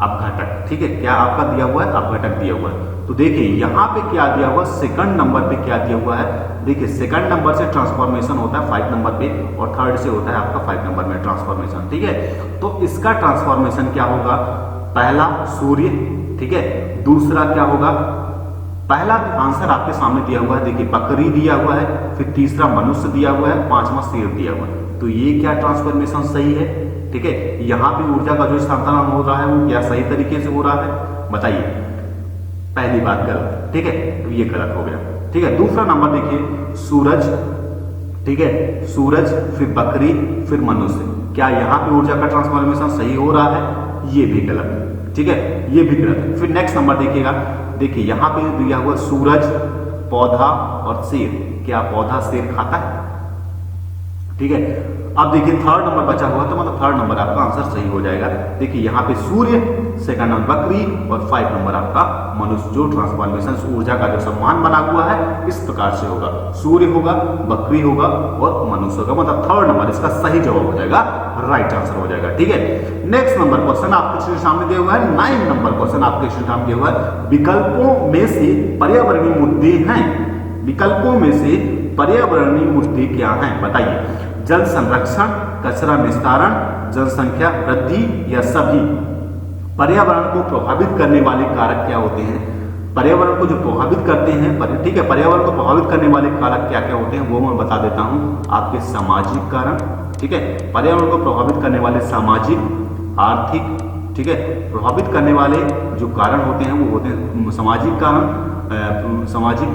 अपघटक, ठीक है, क्या आपका दिया हुआ है? अपघटक दिया हुआ है। तो देखिए यहाँ पे क्या दिया हुआ? सेकंड नंबर पे क्या दिया हुआ है? देखिए, सेकंड नंबर से ट्रांसफॉर्मेशन होता है 5 नंबर पे, और थर्ड से होता है आपका 5 नंबर में ट्रांसफॉर्मेशन, ठीक है। तो इसका ट्रांसफॉर्मेशन क्या होगा? पहला सूर्य, ठीक है, दूसरा क्या होगा? पहला आंसर आपके सामने दिया हुआ है, देखिए बकरी दिया हुआ है, फिर तीसरा मनुष्य दिया हुआ है, पांचवा शेर दिया हुआ है। तो ये क्या ट्रांसफॉर्मेशन सही है? ठीक है, यहाँ पे ऊर्जा का जो स्थानांतरण हो रहा है वो क्या सही तरीके से हो रहा है? बताइए। पहली बात गलत, ठीक है, तो ये गलत हो गया, ठीक है। दूसरा नंबर देखिए, सूरज, ठीक है, सूरज, फिर बकरी, फिर मनुष्य, क्या यहाँ पे ऊर्जा का ट्रांसफॉर्मेशन सही हो रहा है? ये भी गलत, ठीक है, ये भी गलत है। फिर नेक्स्ट नंबर देखिएगा, देखिए यहाँ पे दिया हुआ सूरज, पौधा और शेर, क्या पौधा शेर खाता है? ठीक है। अब देखिए थर्ड नंबर बचा हुआ, तो मतलब थर्ड नंबर आपका आंसर सही हो जाएगा। देखिए यहाँ पे सूर्य, सेकंड नंबर बकरी और 5 नंबर आपका मनुष्य। जो ट्रांसफॉर्मेशन ऊर्जा का जो सम्मान बना हुआ है इस प्रकार से होगा, सूर्य होगा, बकरी होगा और मनुष्य होगा, मतलब थर्ड नंबर इसका सही जवाब हो जाएगा, राइट आंसर हो जाएगा, ठीक है। नेक्स्ट नंबर क्वेश्चन आपके सामने दिया हुआ है, 9 नंबर क्वेश्चन आपके सामने दिया हुआ है, विकल्पों में से पर्यावरणीय मुद्दे हैं, विकल्पों में से पर्यावरणीय मुद्दे क्या हैं? बताइए। जल संरक्षण, कचरा निस्तारण, जनसंख्या वृद्धि या सभी? पर्यावरण को प्रभावित करने वाले कारक क्या होते हैं? पर्यावरण को जो प्रभावित करते हैं, ठीक है, पर्यावरण को प्रभावित करने वाले कारक क्या क्या होते हैं वो मैं बता देता हूं। आपके सामाजिक कारण, ठीक है, पर्यावरण को प्रभावित करने वाले सामाजिक, आर्थिक, ठीक है, प्रभावित करने वाले जो कारण होते हैं वो होते हैं सामाजिक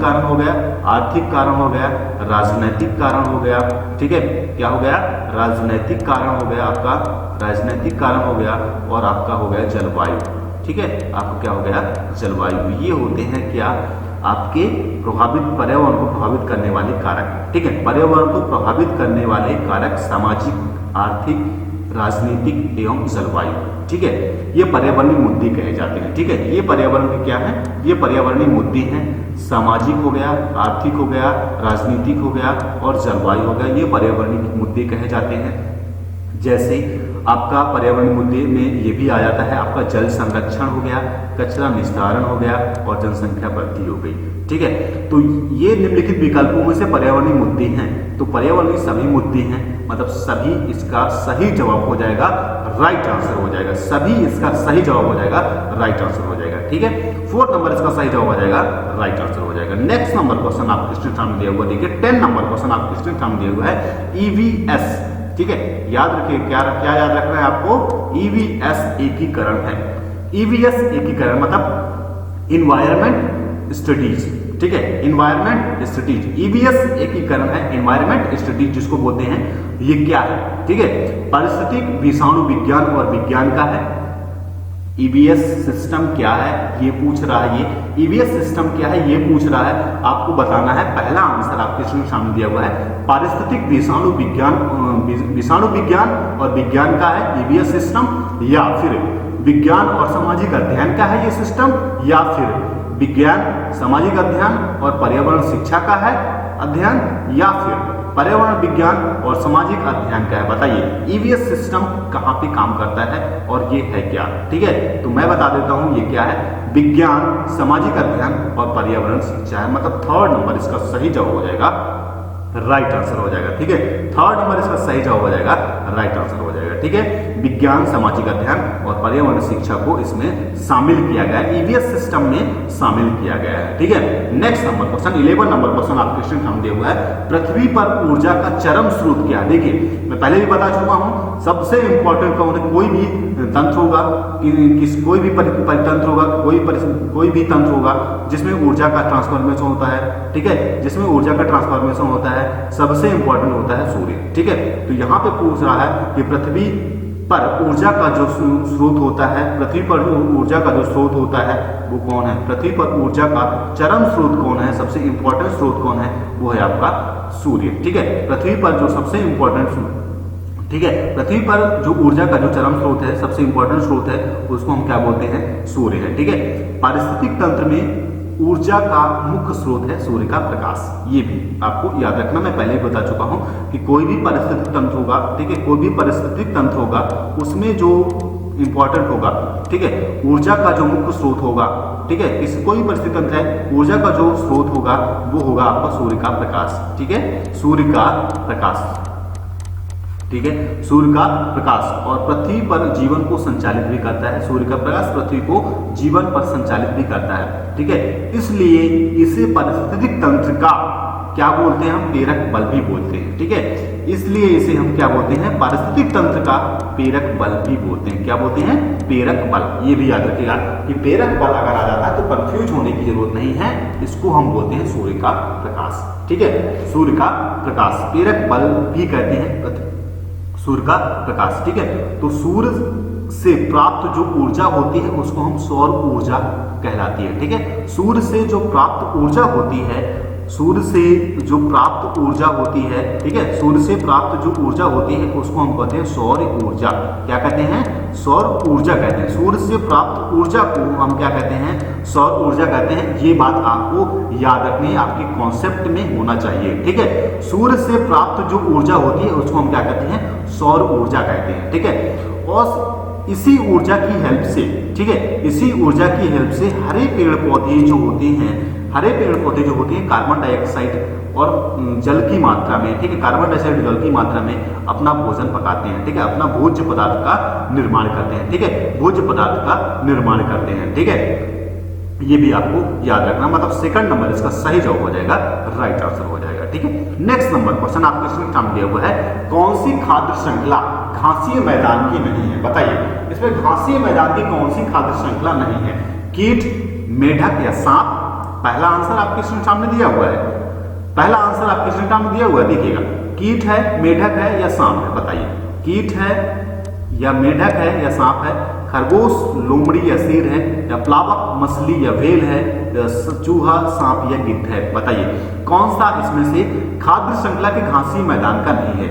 कारण हो गया, आर्थिक कारण हो गया, राजनैतिक कारण हो गया, ठीक है, क्या हो गया, राजनैतिक कारण हो गया, आपका राजनैतिक कारण हो गया, और आपका हो गया जलवायु, ठीक है, आपको क्या हो गया, जलवायु। ये होते हैं क्या, आपके पर्यावरण को प्रभावित करने वाले कारक, ठीक है, पर्यावरण को प्रभावित करने वाले कारक सामाजिक, आर्थिक, राजनीतिक एवं जलवायु, ठीक है, ये पर्यावरणीय मुद्दे कहे जाते हैं, ठीक है। ये पर्यावरण के क्या है, ये पर्यावरणीय मुद्दे हैं, सामाजिक हो गया, आर्थिक हो गया, राजनीतिक हो गया और जलवायु हो गया, ये पर्यावरणीय मुद्दे कहे जाते हैं। जैसे आपका पर्यावरणीय मुद्दे में ये भी आ जाता है, आपका जल संरक्षण हो गया, कचरा निस्तारण हो गया और जनसंख्या वृद्धि हो गई, ठीक है। तो ये निम्नलिखित विकल्पों में से पर्यावरणीय मुद्दे हैं। तो पर्यावरणीय सभी मुद्दे हैं, मतलब सभी इसका सही जवाब हो जाएगा, राइट आंसर हो जाएगा, सभी इसका सही जवाब हो जाएगा, राइट आंसर हो जाएगा, ठीक है। 4 नंबर इसका सही जवाब हो जाएगा, राइट आंसर हो जाएगा। नेक्स्ट नंबर क्वेश्चन आपके स्क्रीन सामने दिया हुआ, देखिए 10 नंबर क्वेश्चन आपके स्क्रीन सामने दिया हुआ है, ईवीएस, ठीक है, याद रखिए, क्या याद रखना है आपको, ईवीएस एकीकरण है। ईवीएस एकीकरण मतलब इन्वायरमेंट स्टडीज, ठीक है, इन्वायरमेंट स्टडीज, ईवीएस एकीकरण है, इन्वायरमेंट स्टडीज जिसको बोलते हैं, ये क्या है, ठीक है, पारिस्थितिक विषाणु विज्ञान और विज्ञान का है। ईवीएस सिस्टम क्या है ये पूछ रहा है, ये ईवीएस सिस्टम क्या है ये पूछ रहा है, आपको बताना है। पहला आंसर आपके सामने दिया हुआ है, पारिस्थितिक विषाणु विज्ञान और विज्ञान का है ईवीएस सिस्टम, या फिर विज्ञान और सामाजिक अध्ययन का है ये सिस्टम, या फिर विज्ञान, सामाजिक अध्ययन और पर्यावरण शिक्षा का है अध्ययन, या फिर पर्यावरण विज्ञान और सामाजिक अध्ययन का है। बताइए ईवीएस सिस्टम कहाँ पे काम करता है और ये है क्या, ठीक है। तो मैं बता देता हूँ ये क्या है, विज्ञान, सामाजिक अध्ययन और पर्यावरण शिक्षा है, मतलब 3rd नंबर इसका सही जवाब हो जाएगा, राइट आंसर हो जाएगा, ठीक है। 3rd नंबर इसका सही जवाब हो जाएगा, राइट आंसर हो जाएगा, ठीक है। विज्ञान, सामाजिक अध्ययन और पर्यावरण शिक्षा को इसमें शामिल किया गया है, ईवीएस सिस्टम में शामिल किया गया है, ठीक है। Next number question 11 number question आपके स्क्रीन सामने दिया हुआ है, पृथ्वी पर ऊर्जा का चरम स्रोत क्या है। देखिए मैं पहले भी बता चुका हूं, सबसे इंपॉर्टेंट कौन है, कोई भी तंत्र होगा, कोई भी परितंत्र होगा, कोई भी तंत्र होगा जिसमें ऊर्जा का ट्रांसफॉर्मेशन होता है, ठीक है, जिसमें ऊर्जा का ट्रांसफॉर्मेशन होता है, सबसे इंपॉर्टेंट होता है सूर्य, ठीक है। तो यहाँ पे पूछ रहा है कि पृथ्वी पर ऊर्जा का जो स्रोत होता है, पृथ्वी पर ऊर्जा का जो स्रोत होता है वो कौन है, पृथ्वी पर ऊर्जा का चरम स्रोत कौन है, सबसे इंपॉर्टेंट स्रोत कौन है, वो है आपका सूर्य, ठीक है। पृथ्वी पर जो सबसे इंपॉर्टेंट, ठीक है, पृथ्वी पर जो ऊर्जा का जो चरम स्रोत है, सबसे इंपॉर्टेंट स्रोत है, उसको हम क्या बोलते हैं, सूर्य है, ठीक है। पारिस्थितिक तंत्र में ऊर्जा का मुख्य स्रोत है सूर्य का प्रकाश, ये भी आपको याद रखना, मैं पहले भी बता चुका हूं कि कोई भी पारिस्थितिक तंत्र होगा, ठीक है, कोई भी पारिस्थितिक तंत्र होगा उसमें जो इंपॉर्टेंट होगा, ठीक है, ऊर्जा का जो मुख्य स्रोत होगा, ठीक है, कोई भी परिस्थितिक तंत्र है, ऊर्जा का जो स्रोत होगा वो होगा आपका सूर्य का प्रकाश, ठीक है, सूर्य का प्रकाश, ठीक है, सूर्य का प्रकाश। और पृथ्वी पर जीवन को संचालित भी करता है, सूर्य का प्रकाश पृथ्वी को जीवन पर संचालित भी करता है, ठीक है। इसलिए इसे पारिस्थितिक तंत्र का क्या बोलते हैं, हम प्रेरक बल भी बोलते हैं, ठीक है। इसलिए इसे हम क्या बोलते हैं, पारिस्थितिक तंत्र का प्रेरक बल भी बोलते हैं, क्या बोलते हैं, प्रेरक बल। ये भी याद रखिएगा कि प्रेरक बल अगर आ जाता है तो कंफ्यूज होने की जरूरत नहीं है, इसको हम बोलते हैं सूर्य का प्रकाश, ठीक है, सूर्य का प्रकाश, प्रेरक बल भी कहते हैं सूर्य का प्रकाश, ठीक है। तो सूर्य से प्राप्त जो ऊर्जा होती है उसको हम सौर ऊर्जा कहलाती है, ठीक है। सूर्य से जो प्राप्त ऊर्जा होती है, सूर्य से जो प्राप्त ऊर्जा होती है, ठीक है, सूर्य से प्राप्त जो ऊर्जा होती है उसको हम कहते हैं सौर ऊर्जा, क्या कहते हैं, सौर ऊर्जा कहते हैं। सूर्य से प्राप्त ऊर्जा को हम क्या कहते हैं, सौर ऊर्जा कहते हैं। ये बात आपको याद रखनी है, आपके कॉन्सेप्ट में होना चाहिए, ठीक है। सूर्य से प्राप्त जो ऊर्जा होती है उसको हम क्या कहते हैं, सौर ऊर्जा कहते हैं, ठीक है। और इसी ऊर्जा की हेल्प से, ठीक है, इसी ऊर्जा की हेल्प से हरे पेड़ पौधे जो होते हैं, हरे पेड़ पौधे जो होते हैं कार्बन डाइऑक्साइड और जल की मात्रा में, ठीक है, कार्बन डाइऑक्साइड जल की मात्रा में अपना भोजन पकाते हैं, ठीक है, अपना भोज्य पदार्थ का निर्माण करते हैं, ठीक है, भोज्य पदार्थ का निर्माण करते हैं, ठीक है। ये भी आपको याद रखना, मतलब सेकंड नंबर इसका सही जवाब हो जाएगा, राइट आंसर हो जाएगा। ठीक है, नेक्स्ट नंबर क्वेश्चन आपके सामने दिया हुआ है, कौन सी खाद्य श्रृंखला घासीय मैदान की नहीं है? बताइए, इसमें घासीय मैदान की कौन सी खाद्य श्रृंखला नहीं है? कीट, मेढक या सांप? पहला आंसर आपके सामने दिया हुआ है, पहला आंसर आपके सामने दिया हुआ है, देखिएगा, कीट है, मेढक है या सांप है? बताइए, कीट है या मेढक है या सांप है? खरगोश, लोमड़ी या शेर है? या प्लावक, मछली या व्हेल है? या चूहा, सांप या गिद्ध है? बताइए कौन सा इसमें से खाद्य श्रृंखला के घासीय मैदान का नहीं है?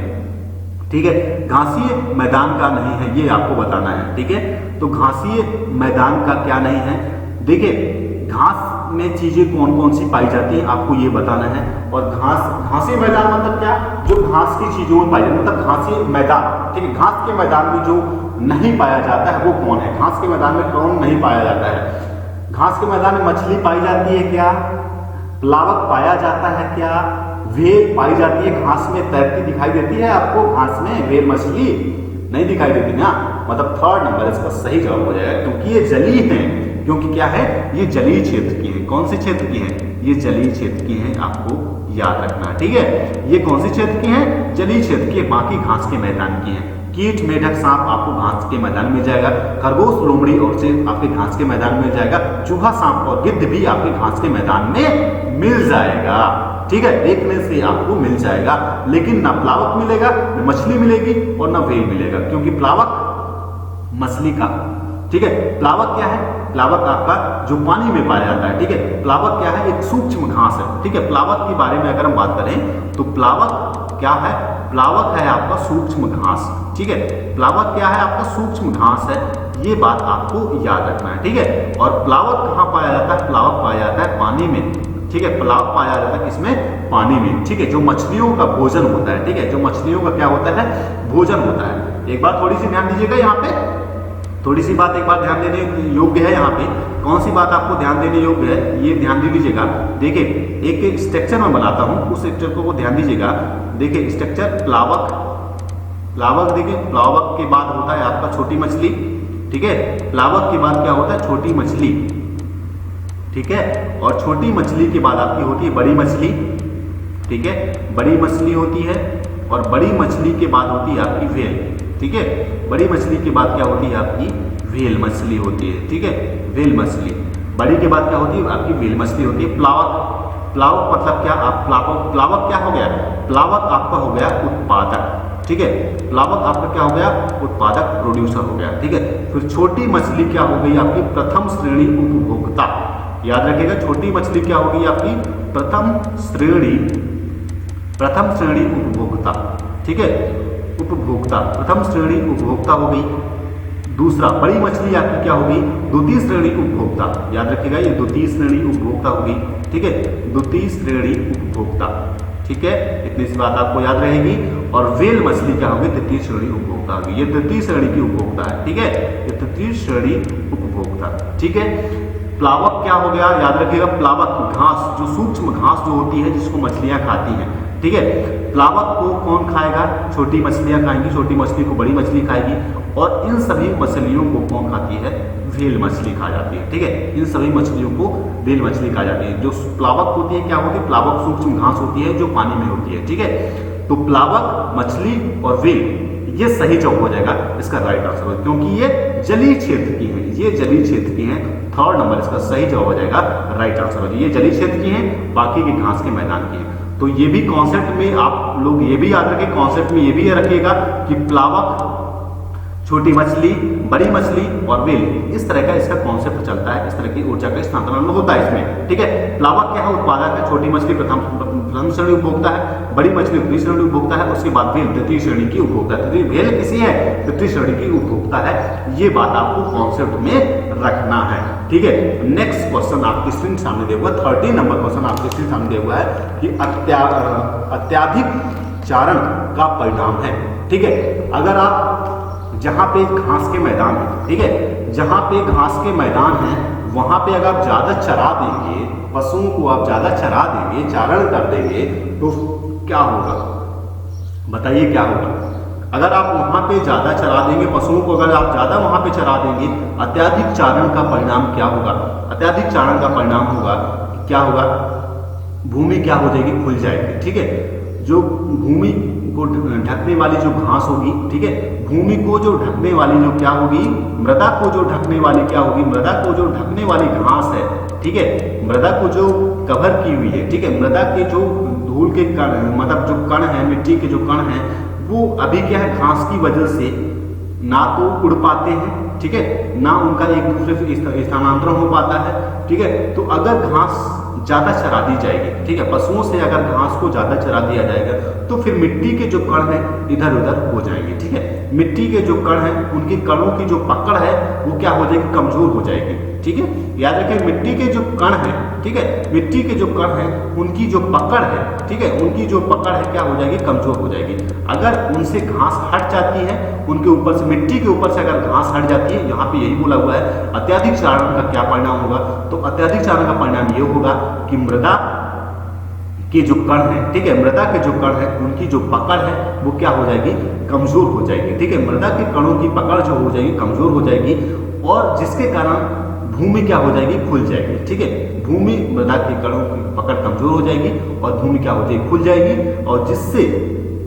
ठीक है, घासीय मैदान का नहीं है, ये आपको बताना है। ठीक है, तो घासीय मैदान का क्या नहीं है? देखिए, घास में चीजें कौन कौन सी पाई जाती हैं आपको ये बताना है। और घासीय मैदान मतलब क्या? जो घास की चीजों में पाई जाती है, मतलब घासीय मैदान। ठीक है, घास के मैदान में जो नहीं पाया जाता है वो कौन है? घास के मैदान में कौन नहीं पाया जाता है? घास के मैदान में मछली पाई जाती है क्या? प्लावक पाया जाता है क्या? व्हेल पाई जाती है, घास में तैरती दिखाई देती है आपको? घास में व्हेल मछली नहीं दिखाई देती ना, मतलब थर्ड नंबर इसका सही जवाब हो जाएगा, क्योंकि ये जलीय है। क्योंकि क्या है, ये जलीय क्षेत्र की है। कौन से क्षेत्र की है? ये जलीय क्षेत्र की है, आपको याद रखना है। ठीक है, ये कौन से क्षेत्र की है? जलीय क्षेत्र की है, बाकी घास के मैदान की है। कीट, मेढक, सांप आपको घास के मैदान में जाएगा, खरगोश, लोमड़ी और शेर आपके घास के मैदान में जाएगा, चूहा, सांप और गिद्ध भी आपके घास के मैदान में मिल जाएगा। ठीक है, देखने से आपको मिल जाएगा, लेकिन ना प्लावक मिलेगा, ना मछली मिलेगी और ना व्हेल मिलेगा, क्योंकि प्लावक मछली का, ठीक है, प्लावक क्या है? प्लावक आपका जो पानी में पाया जाता है। ठीक है, प्लावक क्या है? एक सूक्ष्म घास है। ठीक है, प्लावक के बारे में अगर हम बात करें तो प्लावक क्या है? प्लावक है आपका सूक्ष्म घास। ठीक है, प्लावक क्या है? आपका सूक्ष्म घास है, ये बात आपको याद रखना है। ठीक है, और प्लावक कहाँ पाया जाता है? प्लावक पाया जाता है पानी में। ठीक है, प्लावक पाया जाता है किसमें? पानी में। ठीक है, जो मछलियों का भोजन होता है। ठीक है, जो मछलियों का क्या होता है? भोजन होता है। एक बात थोड़ी सी ध्यान दीजिएगा, यहाँ पे थोड़ी सी बात एक बार ध्यान देने योग्य है। यहाँ पे कौन सी बात आपको ध्यान देने योग्य है, ये ध्यान दे लीजिएगा। देखिए, एक स्ट्रक्चर मैं बनाता हूँ, उस स्ट्रक्चर को ध्यान दीजिएगा। देखिए, स्ट्रक्चर प्लावक, प्लावक देखिए, प्लावक के बाद होता है आपका छोटी मछली। ठीक है, प्लावक के बाद क्या होता है? छोटी मछली। ठीक है, और छोटी मछली के बाद आपकी होती है बड़ी मछली। ठीक है, बड़ी मछली होती है, और बड़ी मछली के बाद होती है आपकी व्हेल। ठीक है, बड़ी मछली के बाद क्या होती है? आपकी व्हेल मछली होती है। ठीक है, व्हेल मछली। बड़ी के बाद क्या होती है? आपकी व्हेल मछली होती है। प्लावक, प्लावक मतलब क्या? आप प्लावक, प्लावक क्या हो गया? प्लावक आपका हो गया उत्पादक। ठीक है, प्लावक आपका क्या हो गया? उत्पादक, प्रोड्यूसर हो गया। ठीक है, फिर छोटी मछली क्या हो गई? आपकी प्रथम श्रेणी उपभोक्ता। याद रखिएगा, छोटी मछली क्या होगी? आपकी प्रथम श्रेणी, प्रथम श्रेणी उपभोक्ता। ठीक है, उपभोक्ता, प्रथम श्रेणी उपभोक्ता हो गई। दूसरा, बड़ी मछली आपकी क्या होगी? द्वितीय श्रेणी उपभोक्ता। याद रखिएगा, ये द्वितीय श्रेणी उपभोक्ता होगी। ठीक है, द्वितीय श्रेणी उपभोक्ता। ठीक है, इतनी सी बात आपको याद रहेगी। और व्हेल मछली क्या होगी? तृतीय श्रेणी उपभोक्ता होगी। ये तृतीय श्रेणी की उपभोक्ता है। ठीक है, ये तृतीय श्रेणी उपभोक्ता। ठीक है, प्लावक क्या हो गया? याद रखिएगा, प्लावक घास, जो सूक्ष्म घास जो होती है जिसको मछलियां खाती हैं। ठीक है, प्लावक को कौन खाएगा? छोटी मछलियां खाएंगी, छोटी मछली को बड़ी मछली खाएगी, और इन सभी मछलियों को कौन खाती है? व्हेल मछली खा जाती है। ठीक है, इन सभी मछलियों को व्हेल मछली खा जाती है। जो प्लावक होती है क्या होती है? प्लावक सूक्ष्म घास होती है जो पानी में होती है। ठीक है, तो प्लावक, मछली और व्हेल, ये सही जवाब हो जाएगा, इसका राइट आंसर, क्योंकि ये जलीय क्षेत्र की है। ये जलीय क्षेत्र की है, थर्ड नंबर इसका सही जवाब हो जाएगा, राइट आंसर हो जाएगा। ये जलीय क्षेत्र की है, बाकी के घास के मैदान की है। तो ये भी कॉन्सेप्ट में आप लोग ये भी याद रखें, कॉन्सेप्ट में ये भी रखिएगा कि प्लावक, छोटी मछली, बड़ी मछली और व्हेल, इस तरह का इसका कॉन्सेप्ट चलता है। इस तरह की ऊर्जा का स्थानांतरण होता है इसमें। ठीक है, प्लावक क्या है? उत्पादक है। छोटी मछली प्रथम श्रेणी उपभोक्ता है, बड़ी मछली द्वितीय श्रेणी उपभोक्ता है, उसके बाद व्हेल तृतीय श्रेणी की उपभोक्ता है। व्हेल किसी है? तृतीय श्रेणी की उपभोक्ता है। ये बात आपको कॉन्सेप्ट में रखना है। ठीक है, नेक्स्ट क्वेश्चन आपकी स्क्रीन सामने दिया हुआ है, 13 नंबर क्वेश्चन आपकी स्क्रीन सामने दिया हुआ है कि अत्याधिक चारण का परिणाम है। ठीक है, अगर आप जहां पे घास के मैदान है, ठीक है, जहां पे घास के मैदान है, वहां पे अगर आप ज्यादा चरा देंगे, पशुओं को आप ज्यादा चरा देंगे, चारण कर देंगे, तो क्या होगा? बताइए क्या होगा? अगर आप वहां पे ज्यादा चरा देंगे पशुओं को, अगर आप ज्यादा वहां पे चरा देंगे, अत्यधिक चारण का परिणाम क्या होगा? अत्यधिक चारण का परिणाम होगा क्या होगा? भूमि क्या हो जाएगी? खुल जाएगी। ठीक है, जो भूमि को ढकने वाली जो घास होगी, ठीक है, भूमि को जो ढकने वाली जो क्या होगी, मृदा को जो ढकने वाली क्या होगी, मृदा को जो ढकने वाली घास है, ठीक है, मृदा को जो कवर की हुई है, ठीक है, मृदा के जो धूल के कण, मतलब जो कण है, मिट्टी के जो कण है, वो अभी क्या है, घास की वजह से ना तो उड़ पाते हैं, ठीक है, ना उनका एक दूसरे से स्थानांतरण हो पाता है। ठीक है, तो अगर घास ज्यादा चरा दी जाएगी, ठीक है, पशुओं से अगर घास को ज्यादा चरा दिया जाएगा तो फिर मिट्टी के जो कण है इधर उधर हो जाएंगे। ठीक है, मिट्टी के जो कण है उनके कणों की जो पकड़ है वो क्या हो जाएगी? कमजोर हो जाएगी। ठीक है, याद रखें, मिट्टी के जो कण है, ठीक है, मिट्टी के जो कण है उनकी जो पकड़ है, ठीक है, उनकी जो पकड़ है क्या हो जाएगी? कमजोर हो जाएगी। अगर उनसे घास हट जाती है, उनके ऊपर से, मिट्टी के ऊपर से अगर घास हट जाती है, यहाँ पे यही बोला हुआ है अत्यधिक चारण का क्या परिणाम होगा? तो अत्यधिक चारण का परिणाम ये होगा कि मृदा के जो कण है, ठीक है, मृदा के जो कण है उनकी जो पकड़ है वो क्या हो जाएगी? कमजोर हो जाएगी। ठीक है, मृदा के कणों की पकड़ जो हो जाएगी कमजोर हो जाएगी, और जिसके कारण भूमि क्या हो जाएगी? खुल जाएगी। ठीक है, भूमि, मृदा के कणों की पकड़ कमजोर हो जाएगी और भूमि क्या हो जाएगी? खुल जाएगी, और जिससे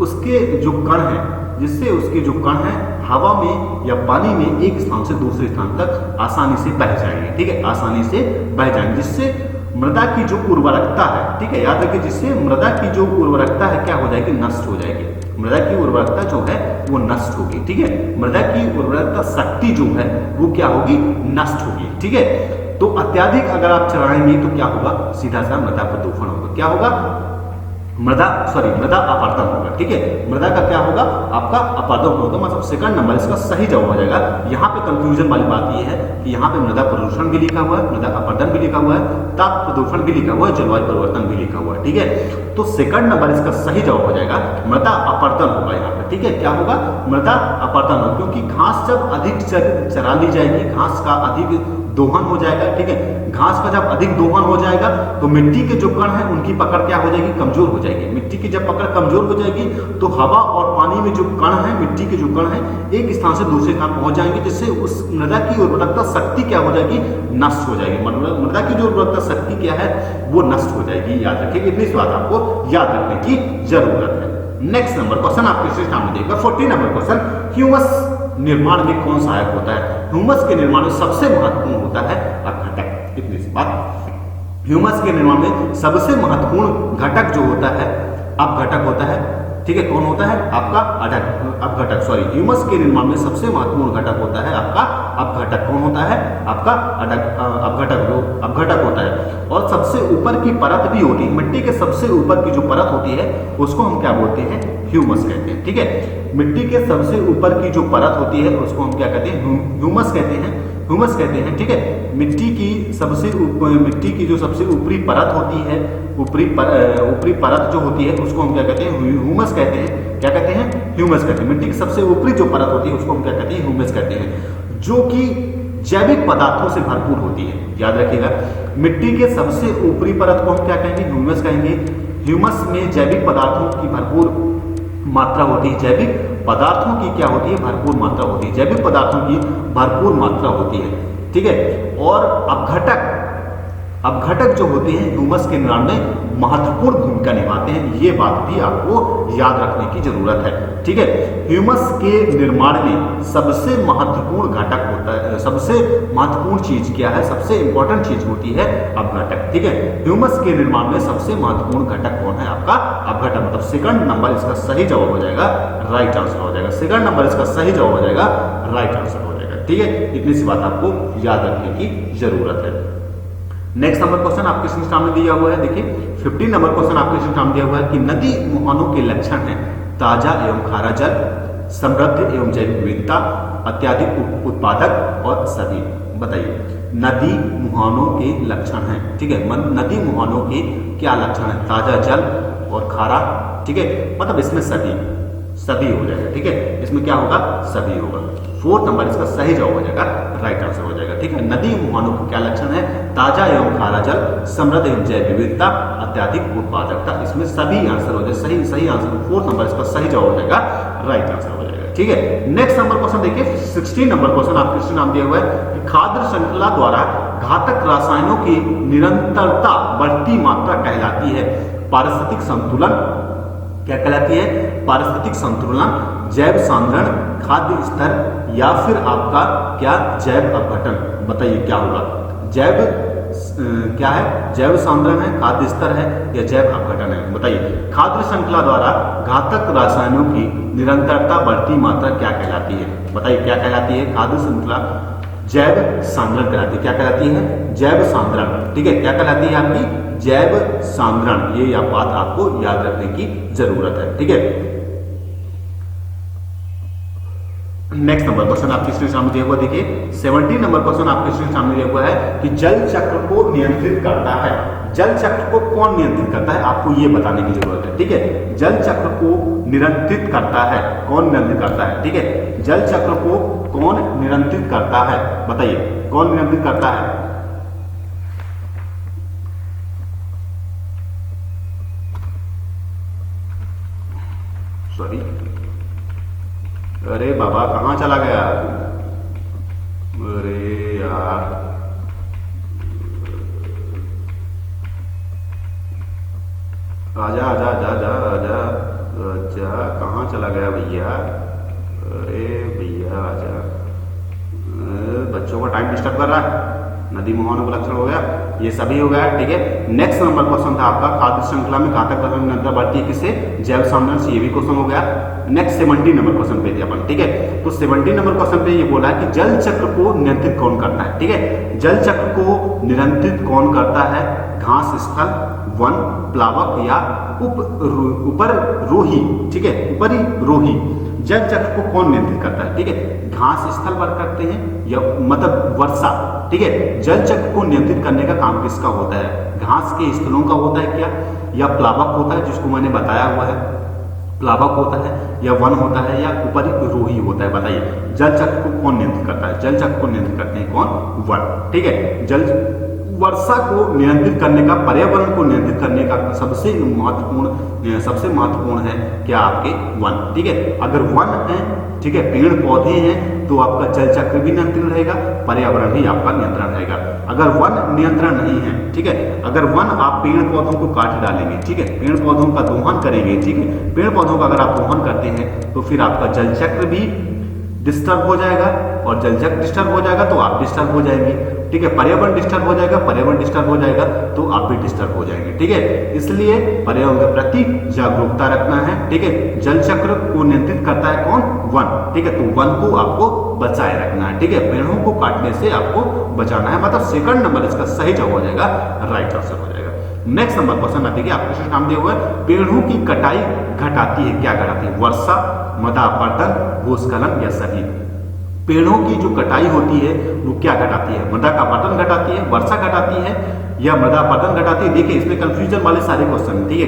उसके जो कण है, जिससे उसके जो कण है हवा में या पानी में एक स्थान से दूसरे स्थान तक आसानी से बह जाएंगे। ठीक है, आसानी से बह जाएंगे, जिससे मृदा की जो उर्वरकता है, ठीक है, याद रखिए, जिससे मृदा की जो उर्वरकता है क्या हो जाएगी? नष्ट हो जाएगी। मृदा की उर्वरकता जो है वो नष्ट होगी। ठीक है, मृदा की उर्वरकता शक्ति जो है वो क्या होगी? नष्ट होगी। ठीक है, तो अत्यधिक अगर आप चराएंगे तो क्या होगा? सीधा सा मृदा प्रदूषण होगा। क्या होगा? मृदा अपरदन होगा। ठीक है, मृदा का क्या होगा? आपका अपरदन होगा। मतलब सेकंड नंबर इसका सही जवाब हो जाएगा। यहाँ पे कंफ्यूजन वाली बात ये है कि यहाँ पे मृदा प्रदूषण भी लिखा हुआ है, मृदा अपरदन भी लिखा हुआ है, ताप प्रदूषण भी लिखा हुआ है, जलवायु परिवर्तन भी लिखा हुआ है। ठीक है, तो सेकंड नंबर इसका सही जवाब हो जाएगा मृदा अपरदन होगा यहाँ पे। ठीक है, क्या होगा? मृदा अपरदन होगा, क्योंकि घास जब अधिक चरा ली जाएगी, घास का अधिक दोहन हो जाएगा। ठीक है, घास का जब अधिक दोहन हो जाएगा तो मिट्टी के जो कण है उनकी पकड़ क्या हो जाएगी? कमजोर हो जाएगी। मिट्टी की जब पकड़ कमजोर हो जाएगी तो हवा और पानी में जो कण है, मिट्टी के जो कण है, एक स्थान से दूसरे स्थान पहुंच जाएंगे, जिससे उस मृदा की उर्वरकता शक्ति क्या हो जाएगी? नष्ट हो जाएगी। मतलब मृदा की जो उर्वरकता शक्ति क्या है वो नष्ट हो जाएगी। याद रखिए, इतनी बात आपको याद रखने की जरूरत है। नेक्स्ट नंबर क्वेश्चन आपके सामने देखिएगा, 40 नंबर क्वेश्चन, ह्यूमस निर्माण में कौन सहायक होता है? ह्यूमस के निर्माण में सबसे महत्वपूर्ण होता है अपघटक। इतनी सी बात, ह्यूमस के निर्माण में सबसे महत्वपूर्ण घटक जो होता है अपघटक होता है। ठीक है, कौन होता है? आपका अपघटक, सॉरी, ह्यूमस के निर्माण में सबसे महत्वपूर्ण घटक होता है आपका अपघटक। कौन होता है? आपका अपघटक होता है। और सबसे ऊपर की परत भी होती है, मिट्टी के सबसे ऊपर की जो परत होती है उसको हम क्या बोलते हैं? ह्यूमस कहते हैं। ठीक है, मिट्टी के सबसे ऊपर की जो परत होती है उसको हम क्या कहते हैं? ह्यूमस कहते हैं, ह्यूमस कहते हैं। ठीक है, मिट्टी की जो सबसे ऊपरी परत होती है, ऊपरी परत जो होती है उसको हम क्या कहते हैं? ह्यूमस कहते हैं। क्या कहते हैं? ह्यूमस कहते हैं। मिट्टी की सबसे ऊपरी जो परत होती है उसको हम क्या कहते हैं? ह्यूमस कहते हैं, जो कि जैविक पदार्थों से भरपूर होती है। याद रखिएगा, मिट्टी के सबसे ऊपरी परत को हम क्या कहेंगे? ह्यूमस कहेंगे। ह्यूमस में जैविक पदार्थों की भरपूर मात्रा होती है। जैविक पदार्थों की क्या होती है? भरपूर मात्रा होती है। जैविक पदार्थों की भरपूर मात्रा होती है। ठीक है, और अपघटक जो होते हैं ह्यूमस के निर्माण में महत्वपूर्ण भूमिका निभाते हैं। ये बात भी आपको याद रखने की जरूरत है। ठीक है, ह्यूमस के निर्माण में सबसे महत्वपूर्ण घटक होता है, सबसे महत्वपूर्ण चीज क्या है? सबसे इंपॉर्टेंट चीज होती है अपघटक। ठीक है, ह्यूमस के निर्माण में सबसे महत्वपूर्ण घटक कौन है? आपका अपघटक। मतलब सेकंड नंबर इसका सही जवाब हो जाएगा, राइट आंसर हो जाएगा। सेकंड नंबर इसका सही जवाब हो जाएगा, राइट आंसर हो जाएगा। ठीक है, इतनी सी बात आपको याद रखने की जरूरत है। नेक्स्ट नंबर क्वेश्चन आपके सामने दिया हुआ है, देखिए 15 नंबर क्वेश्चन आपके सामने दिया हुआ है कि नदी मुहानों के लक्षण हैं ताजा एवं खारा जल, समृद्ध एवं जैविक विविधता, अत्यधिक उत्पादक और सभी। बताइए, नदी मुहानों के लक्षण हैं। ठीक है, नदी मुहानों के क्या लक्षण है? ताजा जल और खारा। ठीक है, मतलब इसमें सभी हो जाएगा। ठीक है, इसमें क्या होगा? सभी होगा। 4th नंबर इसका सही जवाब हो जाएगा, राइट आंसर हो जाएगा। ठीक है, नदी मुहानों के क्या लक्षण है? ताजा एवं खारा जल, समृद्ध एवं जैव विविधता, अत्यधिक उत्पादकता। इसमें सभी आंसर हो जाए, सही आंसर। 4th नंबर इसका सही जवाब हो जाएगा, राइट आंसर हो जाएगा। ठीक है। नेक्स्ट नंबर क्वेश्चन देखिए 16 नंबर क्वेश्चन आपके स्क्रीन नाम दिया हुआ है कि खाद्य श्रृंखला द्वारा घातक रसायनों की निरंतरता बढ़ती मात्रा कहलाती है पारिस्थितिक संतुलन। क्या कहलाती है? पारिस्थितिक संतुलन, जैव सांद्रण, खाद्य स्तर या फिर आपका क्या जैव अपघटन। बताइए क्या होगा? जैव क्या है? जैव सांद्रण है, खाद्य स्तर है या जैव अपघटन है? बताइए। खाद्य श्रृंखला द्वारा घातक रसायनों की निरंतरता बढ़ती मात्रा क्या कहलाती है? बताइए क्या कहलाती है? खाद्य श्रृंखला जैव सांद्रण कहलाती है। क्या कहलाती है? जैव सांद्रण। ठीक है, क्या कहलाती है आपकी? जैव सांद्रण। ये या बात आपको याद रखने की जरूरत है। ठीक है। नेक्स्ट नंबर क्वेश्चन आपके स्क्रीन सामने दिया हुआ देखिए 17 नंबर क्वेश्चन आपके स्क्रीन सामने दिया हुआ है कि जल चक्र को नियंत्रित करता है। जल चक्र को कौन नियंत्रित करता है? आपको ये बताने की जरूरत है। ठीक है, जल चक्र को नियंत्रित करता है कौन? नियंत्रित करता है। ठीक है, जल चक्र को कौन नियंत्रित करता है? बताइए कौन नियंत्रित करता है? सॉरी, अरे बाबा कहाँ चला गया? अरे यार, आजा आजा आजा आजा आजा आजा, कहाँ चला गया भैया? अरे भैया आजा, बच्चों का टाइम डिस्टर्ब कर रहा है। नदी मुहानों का लक्षण हो गया, ये सभी हो गया। ठीक है। नेक्स्ट नंबर क्वेश्चन था आपका खाद्य श्रृंखला में घातक रसायन निरंतर बढ़ती है किससे? जैव सांद्रण से। ये भी क्वेश्चन हो गया। नेक्स्ट 17 नंबर क्वेश्चन पे थे अपन। ठीक है, तो 17 नंबर क्वेश्चन पे ये बोला है कि जल चक्र को नियंत्रित कौन करता है? ठीक है, जल चक्र को नियंत्रित कौन करता है? घास स्थल, वन, प्लावक या ऊपर रोही। ठीक है, ऊपरी रोही। जल चक्र को कौन नियंत्रित करता है? ठीक है, घास स्थल पर करते हैं या मतलब वर्षा। ठीक है, जल चक्र को नियंत्रित करने का काम किसका होता है? घास के स्थलों का होता है क्या? या प्लावक होता है जिसको मैंने बताया हुआ है, प्लावक होता है या वन होता है या ऊपरी रोही होता है? बताइए जल चक्र को कौन नियंत्रित करता है? जल चक्र को नियंत्रित करते हैं कौन? वन। ठीक है, जल वर्षा को नियंत्रित करने का, पर्यावरण को नियंत्रित करने का सबसे महत्वपूर्ण है क्या? आपके वन। ठीक है, अगर वन है, ठीक है, पेड़ पौधे हैं तो आपका जल चक्र भी नियंत्रण रहेगा, पर्यावरण भी आपका नियंत्रण रहेगा। अगर वन नियंत्रण नहीं है, ठीक है, अगर वन आप पेड़ पौधों को काट डालेंगे, ठीक है, पेड़ पौधों का दोहन करेंगे, ठीक है, पेड़ पौधों का अगर आप दोहन करते हैं तो फिर आपका जल चक्र भी डिस्टर्ब हो जाएगा और जल चक्र डिस्टर्ब हो जाएगा तो आप डिस्टर्ब हो जाएंगे। ठीक है, पर्यावरण डिस्टर्ब हो जाएगा, पर्यावरण डिस्टर्ब हो जाएगा तो आप भी डिस्टर्ब हो जाएंगे। ठीक है, इसलिए पर्यावरण के प्रति जागरूकता रखना है। ठीक है, जल चक्र को नियंत्रित करता है कौन? वन। ठीक है, तो वन को आपको बचाए रखना है। ठीक है, पेड़ों को काटने से आपको बचाना है। मतलब सेकंड नंबर इसका सही जवाब हो जाएगा, राइट आंसर हो जाएगा। नेक्स्ट नंबर क्वेश्चन आप देखिए, आपको नाम दिया हुआ है पेड़ों की कटाई घटाती है। क्या घटाती है? वर्षा, मृदा अपरदन, भूस्खलन या सभी। पेड़ों की जो कटाई होती है वो क्या घटाती है? मृदा का अपरदन घटाती है, वर्षा घटाती है या मृदा अपरदन घटाती है? देखिए इसमें कंफ्यूजन वाले सारे क्वेश्चन, ठीक है,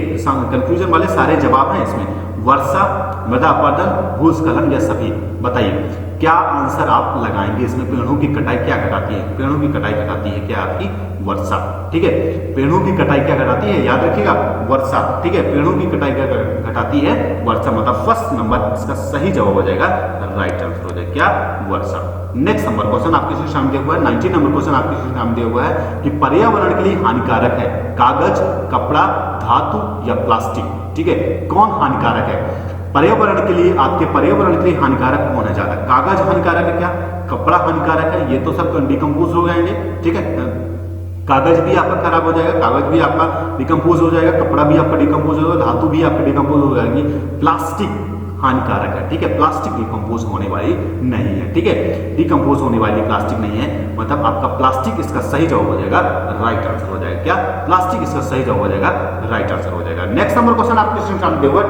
कंफ्यूजन वाले सारे जवाब हैं इसमें। वर्षा, मृदा अपरदन, भूस्खलन या सभी। बताइए क्या आंसर आप लगाएंगे इसमें? पेड़ों की कटाई क्या घटाती है? पेड़ों की कटाई घटाती है क्या? आपकी वर्षा। ठीक है, पेड़ों की कटाई क्या घटाती है? याद रखिएगा, वर्षा। ठीक है, पेड़ों की कटाई क्या घटाती है? वर्षा। मतलब फर्स्ट नंबर इसका सही जवाब हो जाएगा, राइट आंसर हो जाएगा क्या? वर्षा। नेक्स्ट नंबर क्वेश्चन आपके सामने दिया हुआ है 19 नंबर क्वेश्चन आपके सामने दिया हुआ है कि पर्यावरण के लिए हानिकारक है कागज, कपड़ा, धातु या प्लास्टिक। ठीक है, कौन हानिकारक है पर्यावरण के लिए? आपके पर्यावरण के लिए हानिकारक कौन है ज्यादा? कागज हानिकारक है क्या? कपड़ा हानिकारक है? ये तो सब डिकम्पोज हो जाएंगे। ठीक है, कागज भी आपका खराब हो जाएगा, कागज भी आपका डिकम्पोज हो जाएगा, कपड़ा भी आपका डिकम्पोज हो जाएगा, धातु भी आपका डिकम्पोज हो जाएगी। प्लास्टिक हानिकारक है। ठीक है, प्लास्टिक डिकम्पोज होने वाली नहीं है। ठीक है, डिकम्पोज होने वाली प्लास्टिक नहीं है, मतलब आपका प्लास्टिक इसका सही जवाब हो जाएगा, राइट आंसर हो जाएगा क्या? प्लास्टिक इसका सही जवाब हो जाएगा, राइट आंसर हो जाएगा। नेक्स्ट नंबर क्वेश्चन आपके सामने दिया हुआ है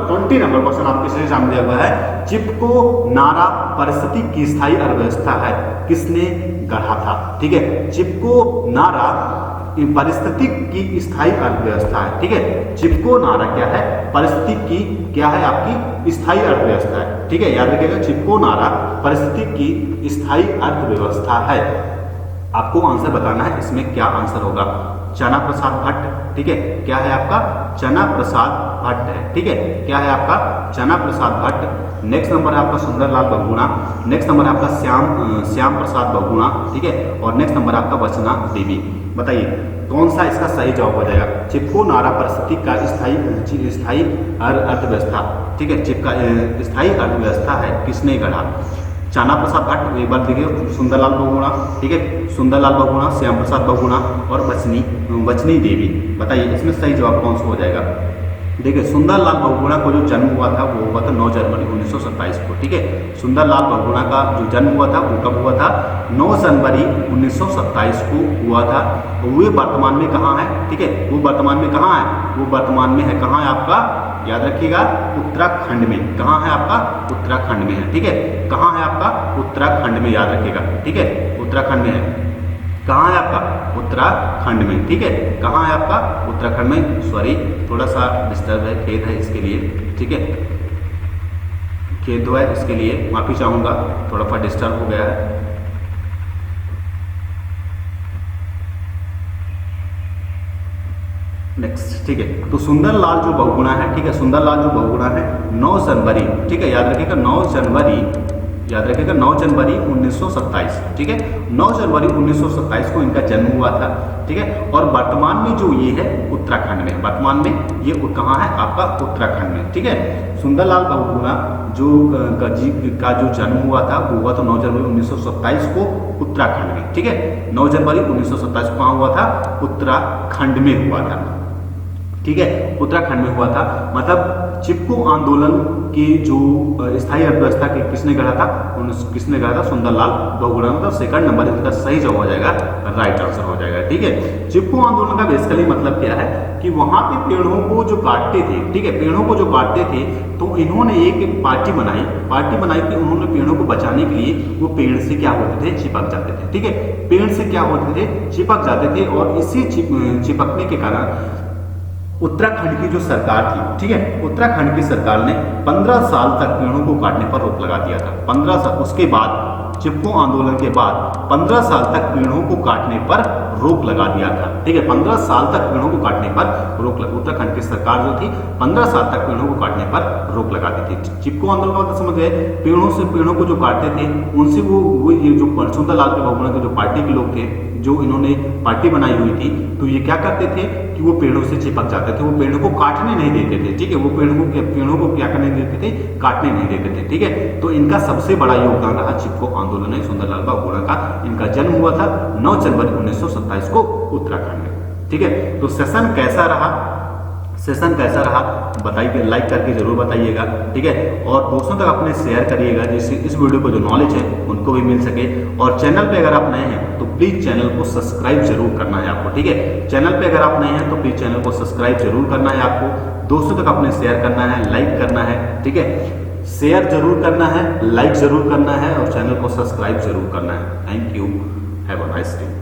20 नंबर क्वेश्चन आपके सामने दिया हुआ है चिपको नारा पारिस्थितिक की स्थायी अर्थव्यवस्था है, किसने गढ़ा था? ठीक है, चिपको नारा पारिस्थितिक की स्थायी अर्थव्यवस्था है। ठीक है, चिपको नारा क्या है? पारिस्थितिक की क्या है? आपकी स्थायी अर्थव्यवस्था है। ठीक है, याद रखिएगा, चिपको नारा पारिस्थितिक की स्थायी अर्थव्यवस्था है। आपको आंसर बताना है इसमें क्या आंसर होगा। चना प्रसाद भट्ट, ठीक है, क्या है आपका चना प्रसाद भट्ट है, ठीक है, क्या है आपका चना प्रसाद भट्ट। नेक्स्ट नंबर है आपका सुंदरलाल बहुगुणा, नेक्स्ट नंबर है आपका श्याम प्रसाद बहुगुणा, ठीक है, और नेक्स्ट नंबर आपका वचना देवी। बताइए कौन सा इसका सही जवाब हो जाएगा। चिपको नारा परिस्थिति का स्थायी अर्थव्यवस्था, ठीक है, चिपका स्थायी अर्थव्यवस्था है किसने गढ़ा। चना प्रसाद भट्ट, एक बार देखिए सुंदरलाल बहुगुणा, ठीक है, सुंदरलाल बहुगुणा, श्याम प्रसाद बहुगुणा और वचनी देवी। बताइए इसमें सही जवाब कौन सा हो जाएगा। देखिए सुंदरलाल बहुगुणा को जो जन्म हुआ था वो हुआ था 9 जनवरी 1927 को, ठीक है, सुंदरलाल बहुगुणा का जो जन्म हुआ था वो कब हुआ था 9 जनवरी 1927 को हुआ था। वे वर्तमान में कहाँ है, ठीक है, वो वर्तमान में कहाँ है, वो वर्तमान में है कहाँ है आपका, याद रखिएगा उत्तराखंड में। कहाँ है आपका उत्तराखंड में है, ठीक है, कहाँ है आपका उत्तराखंड में, याद रखिएगा, ठीक है, उत्तराखंड में है। कहाँ है आपका उत्तराखंड में, ठीक है, कहाँ है आपका उत्तराखंड में। सॉरी थोड़ा सा डिस्टर्ब है, खेद है इसके लिए, ठीक है, खेद है इसके लिए, माफी चाहूंगा, थोड़ा सा डिस्टर्ब हो गया है। नेक्स्ट, ठीक है, तो सुंदरलाल जो बहुगुणा है, ठीक है, सुंदरलाल जो बहुगुणा है 9 जनवरी, ठीक है, याद रखिएगा 9 जनवरी, याद रखिएगा 9 जनवरी 1927, ठीक है, 9 जनवरी 1927 को इनका जन्म हुआ था, ठीक है, और वर्तमान में जो ये है उत्तराखंड में, वर्तमान में ये कहाँ है आपका उत्तराखंड में, ठीक है। सुंदरलाल बहुगुणा जो का जो जन्म हुआ था वो हुआ था 9 जनवरी 1927 को उत्तराखंड में, ठीक है, 9 जनवरी 1927 को कहाँ हुआ था उत्तराखंड में हुआ था, ठीक है, उत्तराखंड में हुआ था। मतलब चिपको आंदोलन की जो स्थायी अर्थव्यवस्था की किसने गढ़ा था, किसने गढ़ा था सुंदरलाल बहुगुणा। मतलब सेकंड नंबर इसका सही जवाब हो जाएगा, राइट आंसर हो जाएगा, ठीक है। चिपको आंदोलन का बेसिकली मतलब क्या है कि वहां पे पेड़ों को जो काटते थे, ठीक है, पेड़ों को जो काटते थे तो इन्होंने एक पार्टी बनाई कि उन्होंने पेड़ों को बचाने के लिए वो पेड़ से क्या होते थे चिपक जाते थे, ठीक है, पेड़ से क्या होते थे चिपक जाते थे। और इसी चिपकने के कारण उत्तराखंड की जो सरकार थी, ठीक है, उत्तराखंड की सरकार ने 15 साल तक पेड़ों को काटने पर रोक लगा दिया था। 15 साल, उसके बाद चिपको आंदोलन के बाद 15 साल तक पेड़ों को काटने पर रोक लगा दिया था, ठीक है, 15 साल तक पेड़ों को काटने पर रोक लगा, उत्तराखंड की सरकार जो थी 15 साल तक पेड़ों को काटने पर रोक लगाती थी। चिपको आंदोलन का मतलब समझ गए, पेड़ों को जो काटते थे उनसे वो ये जो सुंदरलाल के बहुगुणा के जो पार्टी के लोग थे, जो इन्होंने पार्टी बनाई हुई थी, तो ये क्या करते थे कि वो पेड़ों से चिपक जाते थे, वो पेड़ों को काटने नहीं देते थे, ठीक है, वो पेड़ों को क्या करने देते थे, काटने नहीं देते थे, ठीक है। तो इनका सबसे बड़ा योगदान रहा चिपको आंदोलन है सुंदरलाल बहुगुणा का। इनका जन्म हुआ था 9 जनवरी 1927 को उत्तराखंड में, ठीक है। तो सेशन कैसा रहा, सेशन कैसा रहा बताइए, लाइक करके जरूर बताइएगा, ठीक है, और दोस्तों तक अपने शेयर करिएगा जिससे इस वीडियो को जो नॉलेज है उनको भी मिल सके। और चैनल पे अगर आप नए हैं तो प्लीज चैनल को सब्सक्राइब जरूर करना है आपको, ठीक है, चैनल पे अगर आप नए हैं तो प्लीज चैनल को सब्सक्राइब जरूर करना है आपको, दोस्तों तक अपने शेयर करना है, लाइक करना है, ठीक है, शेयर जरूर करना है, लाइक जरूर करना है और चैनल को सब्सक्राइब जरूर करना है। Thank you, have a nice day.